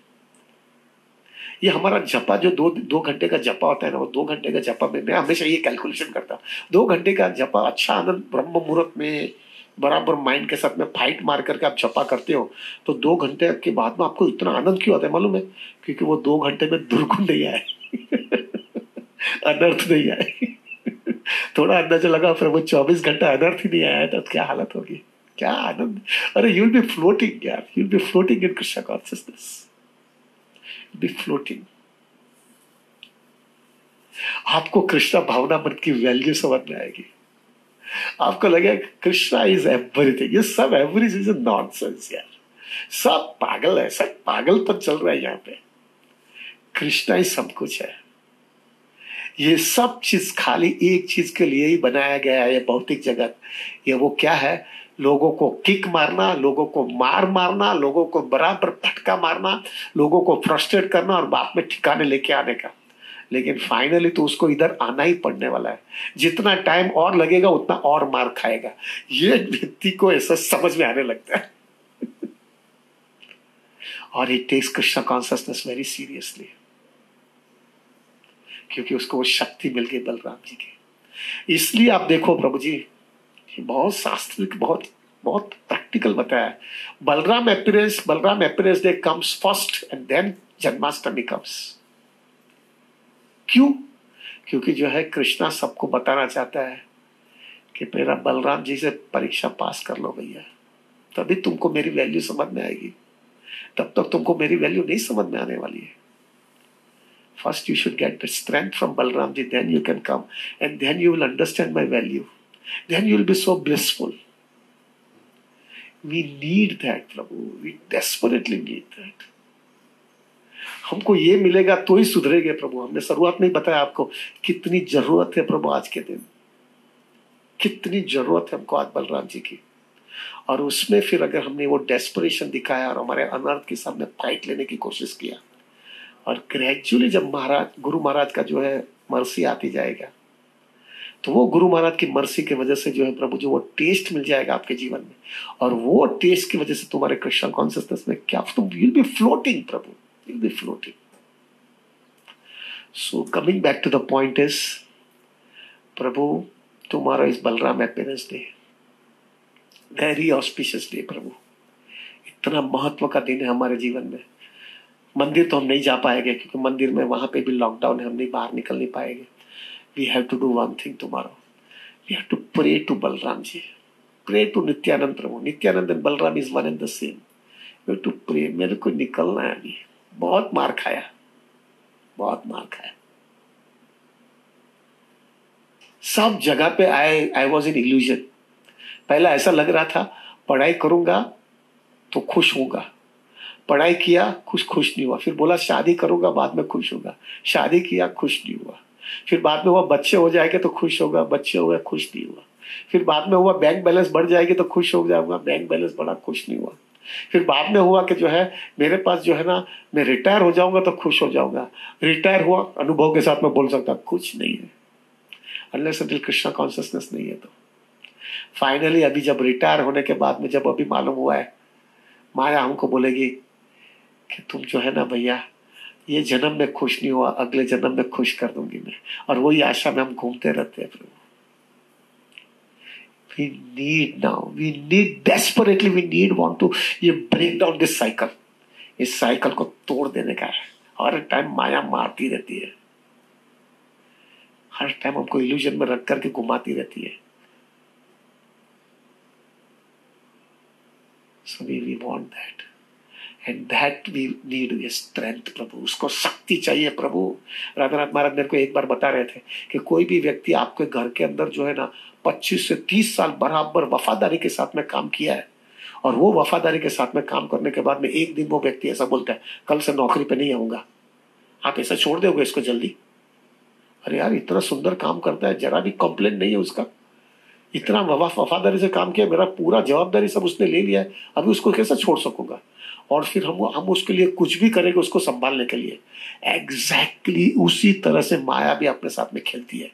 ये हमारा जपा जो दो घंटे का जपा होता है ना, वो 2 घंटे का जपा में मैं हमेशा ये कैलकुलेशन करता हूँ, 2 घंटे का जपा अच्छा आनंद ब्रह्म मुहूर्त में बराबर माइंड के साथ में फाइट मार करके आप जपा करते हो, तो 2 घंटे के बाद में आपको इतना आनंद क्यों आता है मालूम है? क्योंकि वो 2 घंटे में दुर्गुण नहीं आए अनर्थ नहीं आए थोड़ा अंदाजा लगा फिर वो 24 घंटा अनर्थ ही नहीं आया तो क्या हालत होगी, क्या आनंद। अरे यू विल बी फ्लोटिंग यार, you will be floating in Krishna consciousness, be floating. आपको कृष्णा भावना मन की वैल्यू समझ में आएगी। आपको लगेगा कृष्णा इज एवरीथिंग। ये सब एवरीथिंग इज नॉनसेंस यार, सब पागल है, सब पागलपन चल रहा है यहाँ पे। कृष्णा ही सब कुछ है। ये सब चीज खाली एक चीज के लिए ही बनाया गया है, ये भौतिक जगत। ये वो क्या है, लोगों को किक मारना, लोगों को मार मारना, लोगों को बराबर फटका मारना, लोगों को फ्रस्ट्रेट करना और बाद में ठिकाने लेके आने का। लेकिन फाइनली तो उसको इधर आना ही पड़ने वाला है। जितना टाइम और लगेगा उतना और मार खाएगा। ये व्यक्ति को ऐसा समझ में आने लगता है और he takes Krishna consciousness very seriously, क्योंकि उसको वो शक्ति मिल गई बलराम जी की। इसलिए आप देखो प्रभु जी, बहुत शास्त्रिक, बहुत बहुत प्रैक्टिकल बताया है। Balram appearance day comes first and then Janmashtami comes. क्यों? क्योंकि जो है कृष्णा सबको बताना चाहता है कि मेरा बलराम जी से परीक्षा पास कर लो भैया, तभी तुमको मेरी वैल्यू समझ में आएगी। तब तक तुमको मेरी वैल्यू नहीं समझ में आने वाली है। First you should get the strength from Balram ji, then you can come and then you will understand my value. Then you will be so blissful. We need that Prabhu. We desperately need that. हमको ये मिलेगा तो ही सुधरेंगे प्रभु। हमने शुरुआत में ही बताया आपको कितनी जरूरत है प्रभु आज के दिन, कितनी जरूरत है हमको आज बलराम जी की। और उसमें फिर अगर हमने वो डेस्परेशन दिखाया और हमारे अनर्थ के सामने फाइट लेने की कोशिश किया, और ग्रेजुअली जब गुरु महाराज का जो है मर्सी आती जाएगा, तो वो गुरु महाराज की मर्सी की वजह से जो है प्रभु जो वो टेस्ट मिल जाएगा आपके जीवन में, और वो टेस्ट की वजह से तुम्हारे कृष्ण कॉन्शियसनेस में क्या तुम विल बी फ्लोटिंग प्रभु, will be floating. So coming back to the point is प्रभु, तुम्हारा इस Balaram appearance day very auspicious day प्रभु, इतना महत्व का दिन है हमारे जीवन में। मंदिर तो हम नहीं जा पाएंगे क्योंकि मंदिर में वहां पे भी लॉकडाउन है, हम नहीं बाहर निकल नहीं पाएंगे। We have to do one thing tomorrow, we have to pray to Balram ji, pray to Nityananda Prabhu. Nityananda and Balram is one and the same. We have to pray. मेरे को निकलना है अभी, बहुत मार खाया, बहुत मार खाया सब जगह पे। आई वॉज इन इल्यूजन। पहला ऐसा लग रहा था पढ़ाई करूंगा तो खुश होऊंगा, पढ़ाई किया खुश नहीं हुआ। फिर बोला शादी करूंगा बाद में खुश होगा, शादी किया खुश नहीं हुआ। फिर बाद में हुआ बच्चे हो जाएंगे तो खुश होगा, बच्चे हो गए खुश नहीं हुआ। फिर बाद में हुआ बैंक बैलेंस बढ़ जाएगी तो खुश हो जाऊंगा, बैंक बैलेंस बढ़ा खुश नहीं हुआ। फिर बाद में हुआ कि जो है मेरे पास जो है ना मैं रिटायर हो जाऊंगा तो खुश हो जाऊंगा। रिटायर हुआ, अनुभव के साथ में बोल सकता कुछ नहीं है, अनलेस अनटिल कृष्णा कॉन्शियसनेस नहीं है। तो फाइनली अभी जब रिटायर होने के बाद में जब अभी मालूम हुआ है, माया हमको बोलेगी कि तुम जो है ना भैया ये जन्म में खुश नहीं हुआ, अगले जन्म में खुश कर दूंगी मैं। और वही आशा में हम घूमते रहते हैं प्रभु। We need now, we need desperately, we need want to ये break down this cycle। इस साइकिल को तोड़ देने का है। हर टाइम माया मारती रहती है, हर टाइम हमको इल्यूजन में रख करके घुमाती रहती है। So we want that, and that we need a strength प्रभु। उसको शक्ति चाहिए प्रभु। राधानाथ महाराज मेरे को एक बार बता रहे थे कि कोई भी व्यक्ति आपके घर के अंदर जो है ना 25 से 30 साल बराबर वफादारी के साथ में काम किया है, और वो वफादारी के साथ में काम करने के बाद में एक दिन वो व्यक्ति ऐसा बोलता है कल से नौकरी पे नहीं आऊंगा, आप ऐसा छोड़ दोगे इसको जल्दी? अरे यार इतना सुंदर काम करता है, जरा भी कंप्लेंट नहीं है उसका, इतना वफादारी से काम किया, मेरा पूरा जवाबदारी सब उसने ले लिया है, अभी उसको कैसे छोड़ सकूंगा? और फिर हम उसके लिए कुछ भी करेंगे उसको संभालने के लिए। एग्जैक्टली उसी तरह से माया भी अपने साथ में खेलती है।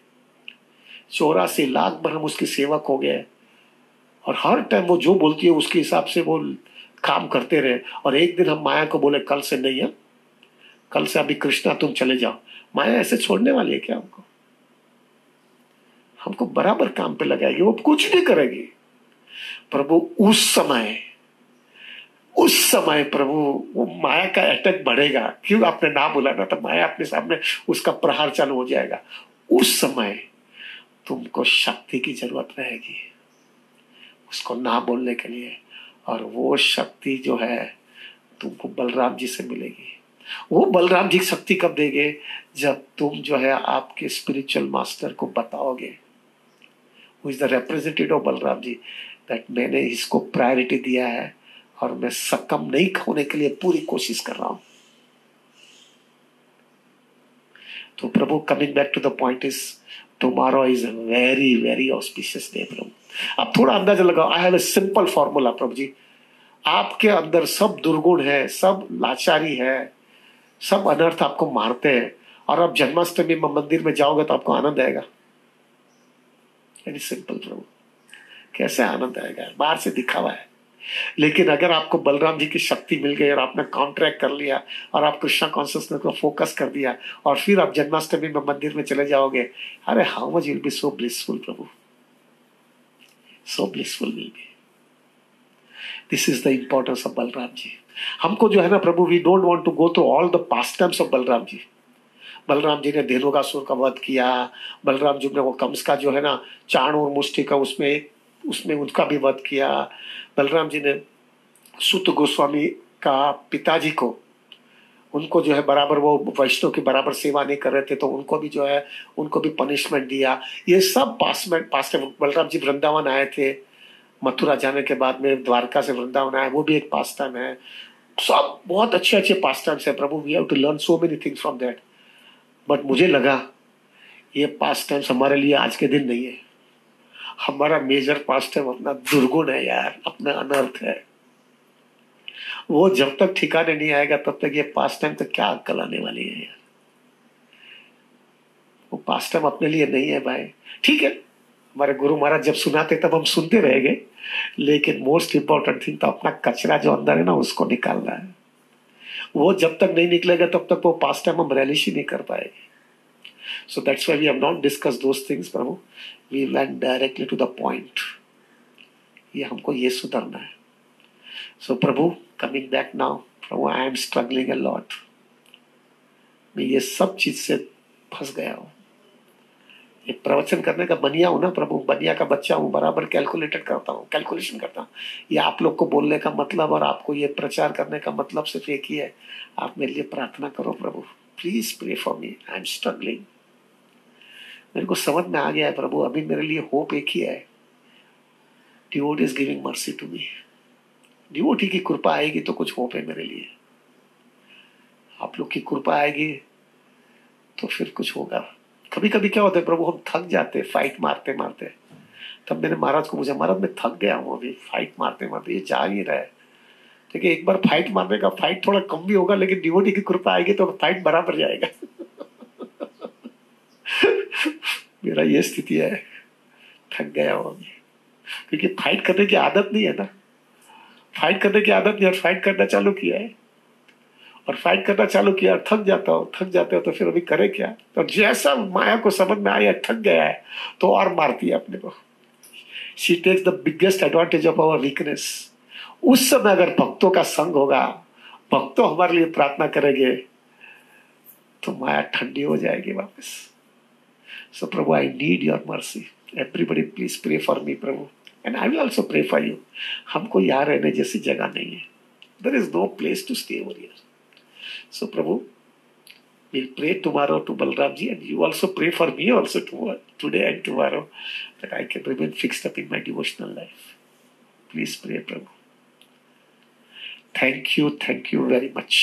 84 लाख बार हम उसके सेवक हो गए, और हर टाइम वो जो बोलती है उसके हिसाब से वो काम करते रहे। और एक दिन हम माया को बोले कल से नहीं है, कल से अभी कृष्णा तुम चले जाओ। माया ऐसे छोड़ने वाली है क्या हमको? हमको बराबर काम पे लगाएगी, वो कुछ भी करेगी प्रभु। उस समय प्रभु वो माया का अटैक बढ़ेगा। क्यों आपने ना बोला ना, तो माया अपने सामने उसका प्रहार चालू हो जाएगा। उस समय तुमको शक्ति की जरूरत रहेगी उसको ना बोलने के लिए, और वो शक्ति जो है तुमको बलराम जी से मिलेगी। वो बलराम जी शक्ति कब देंगे? जब तुम जो है आपके स्पिरिचुअल मास्टर को बताओगे, who is the representative of Balram ji, that मैंने इसको प्रायोरिटी दिया है और मैं सकम नहीं होने के लिए पूरी कोशिश कर रहा हूं। तो प्रभु, coming back to the point is, tomorrow is a very very auspicious day प्रभु। अब थोड़ा अंदाजा लगाओ, I have a simple formula प्रभु जी। आपके अंदर सब दुर्गुण है, सब लाचारी है, सब अनर्थ आपको मारते हैं, और आप जन्माष्टमी में मंदिर में जाओगे तो आपको आनंद आएगा। वेरी सिंपल प्रभु, कैसे आनंद आएगा? बाहर से दिखावा है। लेकिन अगर आपको बलराम जी की शक्ति मिल गई और आपने कॉन्ट्रैक्ट कर लिया और आप कृष्णा कॉन्शियसनेस को फोकस कर दिया और फिर आप जन्माष्टमी में मंदिर में चले जाओगे, अरे how much will be so blissful प्रभु, so blissful will be. This is the importance of Balram ji. हमको जो है ना प्रभु, we don't want to go through all the past times of Balram ji. Balaram ji ने धेनुकासुर का वध किया, बलराम जी ने वो कंस का जो है ना चाण और मुष्टि का उसमें उनका भी वध किया। बलराम जी ने सुत गोस्वामी का पिताजी को, उनको जो है बराबर वो वैष्णव की बराबर सेवा नहीं कर रहे थे तो उनको भी जो है उनको भी पनिशमेंट दिया। ये सब पास्ट में बलराम जी वृंदावन आए थे, मथुरा जाने के बाद में द्वारका से वृंदावन आए, वो भी एक पास्ट टाइम है। सब बहुत अच्छे अच्छे पास्ट टाइम्स है प्रभु, we have to learn so many things from that. But मुझे लगा ये पास्ट टाइम्स हमारे लिए आज के दिन नहीं है। हमारा मेजर पास्ट टाइम अपना दुर्गुण है यार, अपना अनर्थ है। वो जब तक ठिकाने नहीं आएगा तब तक ये पास्ट टाइम तक क्या अक्कल आने वाली है यार। वो पास्ट टाइम अपने लिए नहीं है भाई। ठीक है, हमारे गुरु महाराज जब सुनाते तब हम सुनते रहेंगे, लेकिन मोस्ट इंपॉर्टेंट थिंग तो अपना कचरा जो अंदर है ना उसको निकालना है। वो जब तक नहीं निकलेगा तब तक वो पास्ट टाइम हम रियलाइज ही नहीं कर पाएंगे। So that's why we have not discussed those things Prabhu, we went directly to the point। ये हमको ये सुधरना है। So Prabhu, coming back now Prabhu, I am struggling a lot। मैं ये सब चीज से फंस गया हूँ। ये प्रवचन करने का बनिया हूँ ना प्रभु, बनिया का बच्चा हूँ, बराबर कैलकुलेटेड करता हूँ, कैलकुलेशन करता हूँ। ये आप लोग को बोलने का मतलब और आपको ये प्रचार करने का मतलब सिर्फ एक ही है, आप मेरे लिए प्रार्थना करो प्रभु। Please pray for me, I am struggling. मेरे को समझ में आ गया है प्रभु, अभी मेरे लिए होप एक ही है, devotee is giving mercy to me. Devotee की कृपा आएगी तो कुछ होप है मेरे लिए। आप लोग की कृपा आएगी तो फिर कुछ होगा। कभी कभी क्या होता है प्रभु, हम थक जाते फाइट मारते मारते। तब मैंने महाराज को पूछा, महाराज मैं थक गया हूँ अभी फाइट मारते मारते, ये जा नहीं रहा है। देखिए एक बार फाइट मारने का, फाइट थोड़ा कम भी होगा लेकिन डिवोटी की कृपा आएगी तो फाइट बराबर जाएगा। मेरा ये स्थिति है, थक गया हूँ अभी, क्योंकि फाइट करने की आदत नहीं है ना। फाइट करने की आदत नहीं, और फाइट करना चालू किया है और फाइट करना चालू किया, थक जाता हो तो फिर अभी करे क्या? तो जैसा माया को समझ में आया थक गया है तो और मारती है अपने को। She takes the biggest advantage of our weakness. उस समय अगर भक्तों का संग होगा, भक्तों हमारे लिए प्रार्थना करेंगे तो माया ठंडी हो जाएगी वापस। सो प्रभु, I need your mercy. Everybody please pray for me प्रभु, and I will also pray for you. हमको यहाँ रहने जैसी जगह नहीं है, there is no place to stay over here. So Prabhu, we'll pray tomorrow to Balram ji, and you also pray for me also today and tomorrow, that I can remain fixed up in my devotional life. Please pray Prabhu. Thank you very much.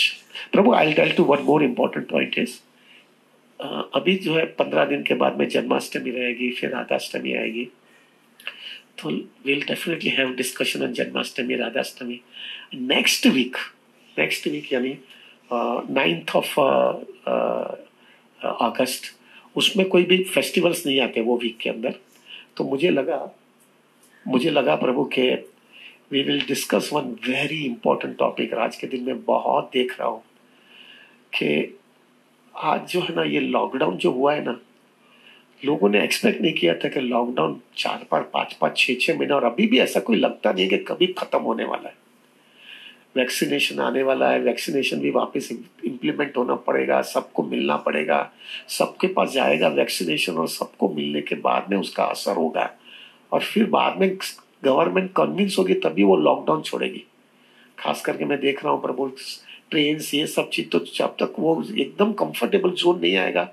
Prabhu, I'll tell you one more important point is, अभी जो है 15 दिन के बाद में जन्माष्टमी रहेगी, फिर राधाष्टमी आएगी, तो we'll definitely have discussion on Janmashtami, Radhashtami. Next week यानी 9th of अगस्त, उसमें कोई भी फेस्टिवल्स नहीं आते वो वीक के अंदर। तो मुझे लगा प्रभु के we will discuss one very important topic. आज के दिन में बहुत देख रहा हूँ कि आज जो है ना ये लॉकडाउन जो हुआ है ना, लोगों ने एक्सपेक्ट नहीं किया था कि लॉकडाउन 4 5 6 महीने, और अभी भी ऐसा कोई लगता नहीं है कि कभी खत्म होने वाला है। वैक्सीनेशन आने वाला है, वैक्सीनेशन भी वापस इम्प्लीमेंट होना पड़ेगा, सबको मिलना पड़ेगा, सबके पास जाएगा वैक्सीनेशन, और सबको मिलने के बाद में उसका असर होगा, और फिर बाद में गवर्नमेंट कन्विंस होगी तभी वो लॉकडाउन छोड़ेगी। खास करके मैं देख रहा हूँ प्रभु, ट्रेन ये सब चीज, तो जब तक वो एकदम कंफर्टेबल जोन नहीं आएगा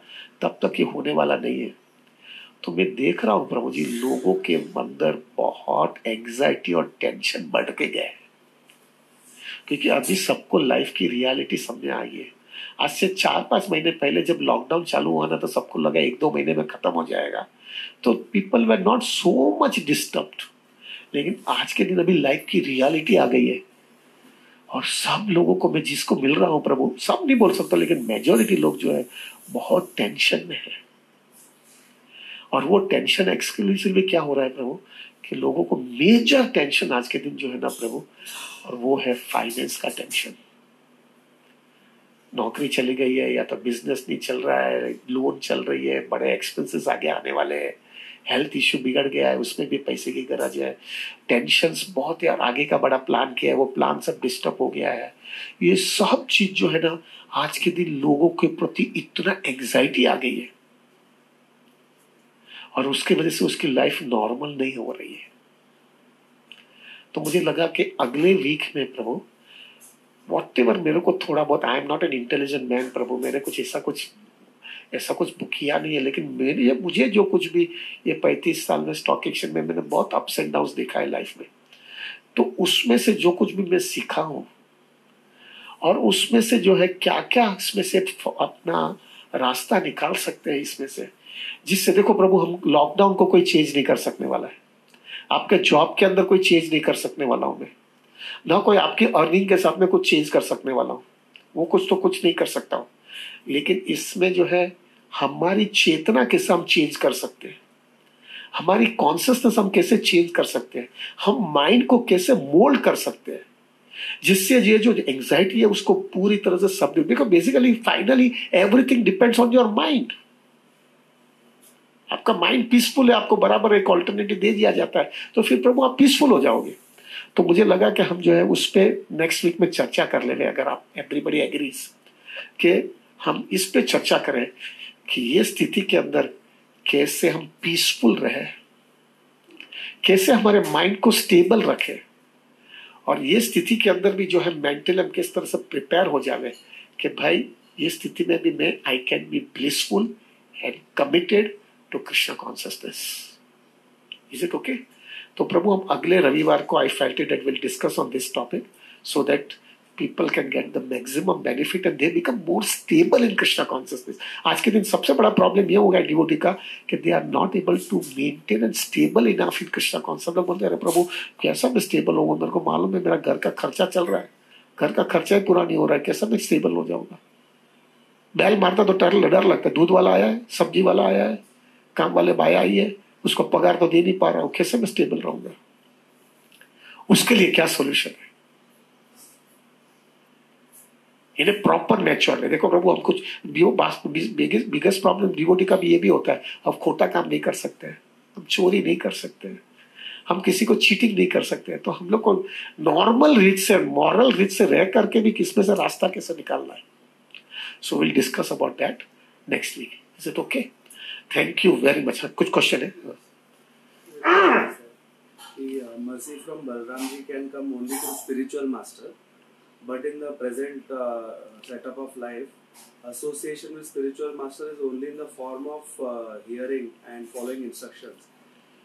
तब तक ये होने वाला नहीं है। तो मैं देख रहा हूं प्रभु जी, लोगों के अंदर बहुत एंजाइटी और टेंशन बढ़ के गए, क्योंकि अभी सबको लाइफ की रियलिटी समझ में आई है। आज से 4-5 महीने पहले जब लॉकडाउन चालू हुआ ना, तो सबको लगा 1-2 महीने में खत्म हो जाएगा, तो people were not so much disturbed. लेकिन आज के दिन अभी लाइफ की रियलिटी आ गई है, और सब लोगों को, मैं जिसको मिल रहा हूं प्रभु, सब नहीं बोल सकता, लेकिन मेजोरिटी लोग जो है बहुत टेंशन में है। और वो टेंशन एक्सक्लूसिवली क्या हो रहा है प्रभु, कि लोगों को मेजर टेंशन आज के दिन जो है ना प्रभु, और वो है फाइनेंस का टेंशन। नौकरी चली गई है, या तो बिजनेस नहीं चल रहा है, लोन चल रही है, बड़े एक्सपेंसेस आगे आने वाले हैं, हेल्थ इश्यू बिगड़ गया है, उसमें भी पैसे की गरज है, टेंशन्स बहुत, यार आगे का बड़ा प्लान किया है, वो प्लान सब डिस्टर्ब हो गया है। ये सब चीज जो है ना, आज के दिन लोगों के प्रति इतना एंजाइटी आ गई है, और उसके वजह से उसकी लाइफ नॉर्मल नहीं हो रही है। तो मुझे लगा कि अगले वीक में प्रभु, वॉटेवर मेरे को थोड़ा बहुत, I am not an intelligent man प्रभु, मैंने कुछ ऐसा कुछ किया नहीं है, लेकिन मुझे जो कुछ भी ये 35 साल में स्टॉक एक्सचेंज में मैंने बहुत अप्स एंड डाउन देखा है लाइफ में, तो उसमें से जो कुछ भी मैं सीखा हूं, और उसमें से जो है क्या क्या इसमें से अपना रास्ता निकाल सकते हैं इसमें से, जिससे देखो प्रभु, हम लॉकडाउन को कोई चेंज नहीं कर सकने वाला है, आपके जॉब के अंदर कोई चेंज नहीं कर सकने वाला हूं मैं, ना कोई आपकी अर्निंग के साथ में कुछ चेंज कर सकने वाला हूं, वो कुछ तो कुछ नहीं कर सकता हूं। लेकिन इसमें जो है हमारी चेतना कैसे हम चेंज कर सकते हैं, हमारी कॉन्शियसनेस हम कैसे चेंज कर सकते हैं, हम माइंड को कैसे मोल्ड कर सकते हैं, जिससे ये जो एंजाइटी है उसको पूरी तरह से सब, because basically finally everything depends on your mind. आपका माइंड पीसफुल है, आपको बराबर एक ऑल्टरनेटिव दे दिया जाता है, तो फिर प्रभु आप पीसफुल हो जाओगे। तो मुझे लगा कि हम जो है उस पर नेक्स्ट वीक में चर्चा कर लेंगे, अगर आप एवरीबडी एग्रीज, कि हम इस पे चर्चा करें कि ये स्थिति के अंदर कैसे हम पीसफुल रहे, कैसे हमारे माइंड को स्टेबल रखें, और ये स्थिति के अंदर भी जो है मेंटल हम किस तरह से प्रिपेयर हो जावे कि भाई ये स्थिति में भी मैं I can be blissful and committed to Krishna consciousness. Is it okay? तो प्रभु, हम अगले रविवार को, I felt it that will discuss on this topic, so that people can get the maximum benefit and they become more stable in Krishna consciousness. आज के दिन सबसे बड़ा प्रॉब्लम ये होगा डिवोटी का कि they are not able to maintain and stable enough in Krishna consciousness। लोग बोलते हैं, अरे प्रभु कैसा मैं स्टेबल होऊंगा, मेरे को मालूम है मेरा घर का खर्चा चल रहा है, घर का खर्चा ही पूरा नहीं हो रहा है, कैसा मैं स्टेबल हो जाऊंगा। बैल मारता तो डर लगता है, दूध वाला आया है, सब्जी वाला आया है, काम वाले भाई आई है, उसको पगार तो दे नहीं पा रहा हूँ, कैसे मैं स्टेबल रहूंगा। उसके लिए क्या सोल्यूशन है? इन्हें प्रॉपर नेचर है। देखो प्रभु, हम कुछ बिगेस्ट प्रॉब्लम डिवोटी का भी ये भी होता है, हम खोटा काम नहीं कर सकते हैं, हम चोरी नहीं कर सकते हैं, हम किसी को चीटिंग नहीं कर सकते हैं। तो हम लोग को नॉर्मल रीच से, मॉरल रीच से रह करके भी किसमें से रास्ता कैसे निकालना है। So will discuss about that next week. Is it okay? Thank you very much. कुछ क्वेश्चन है? Mercy from Balram ji can come only to spiritual master, but in the present setup of life, association with spiritual master is only in the form of hearing and following instructions.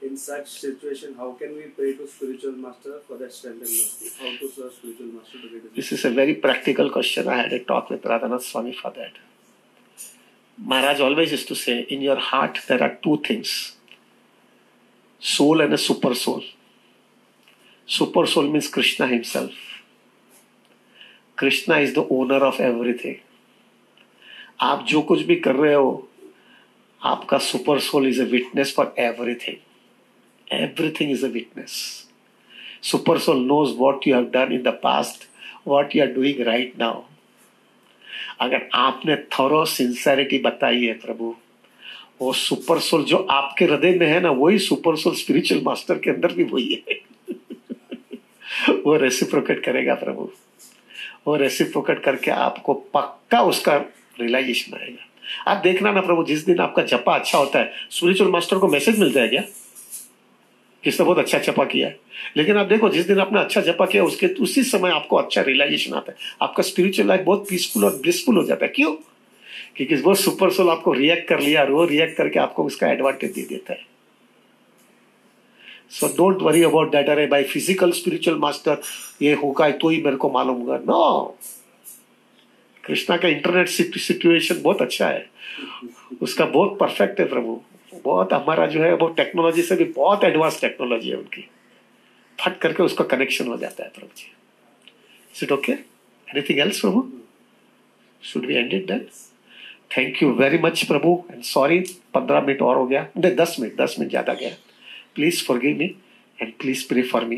In such situation, how can we pray to spiritual master for that strength and mercy? How to serve spiritual master to get this? This is a very practical question. I had a talk with Radhanath Swami for that. Maharaj always used to say, in your heart there are two things, soul and a super soul. Super soul means Krishna himself. Krishna is the owner of everything. आप जो कुछ भी कर रहे हो, आपका super soul is a witness for everything. Everything is a witness. Super soul knows what you have done in the past, what you are doing right now. अगर आपने थॉरो सिंसेरिटी बताई है प्रभु, वो सुपर सोल जो आपके हृदय में है ना, वही सुपर सोल स्पिरिचुअल मास्टर के अंदर भी वही है। वो रेसिप्रोकेट करेगा प्रभु, वो रेसिप्रोकेट करके आपको पक्का उसका रियलाइजेशन आएगा। आप देखना ना प्रभु, जिस दिन आपका जपा अच्छा होता है, स्पिरिचुअल मास्टर को मैसेज मिलता है क्या किसने बहुत अच्छा जपा किया है? लेकिन आप देखो, जिस दिन आपने अच्छा जपा किया उसके उसी समय आपको अच्छा रियलाइजेशन आता है, आपका स्पिरिचुअल लाइफ बहुत पीसफुल और ब्लिसफुल हो जाता है। क्यों? क्योंकि वो सुपर सोल आपको रिएक्ट कर लिया और वो रिएक्ट करके आपको उसका एडवांटेज दे देता है. So don't worry about that. अरे भाई फिजिकल स्पिरिचुअल मास्टर ये होगा तो ही मेरे को मालूम होगा. नो, कृष्णा का इंटरनेट सिचुएशन बहुत अच्छा है, उसका बहुत परफेक्ट है प्रभु. बहुत हमारा जो है वो टेक्नोलॉजी से भी बहुत एडवांस टेक्नोलॉजी है उनकी. फट करके उसका कनेक्शन हो जाता है प्रभु जी. Is it okay? Anything else प्रभु? Should we end it then? Thank you very much प्रभु. एंड सॉरी 15 मिनट और हो गया, नहीं 10 मिनट ज्यादा गया. Please forgive me and please pray for me.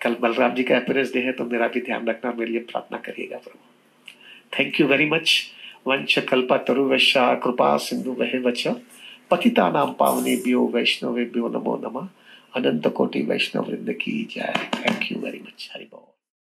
कल बलराम जी का अपीयरेंस डे है तो मेरा भी ध्यान रखना, मेरे लिए प्रार्थना करिएगा प्रभु. Thank you very much. वंश कल्पतरुवैश्च कृपा सिंधु वच पतितानां पावनेभ्यो वैष्णवेभ्यो नमो नमः. अनंत कोटि वैष्णव वृंद की जय. Thank you very much. Hari बोल.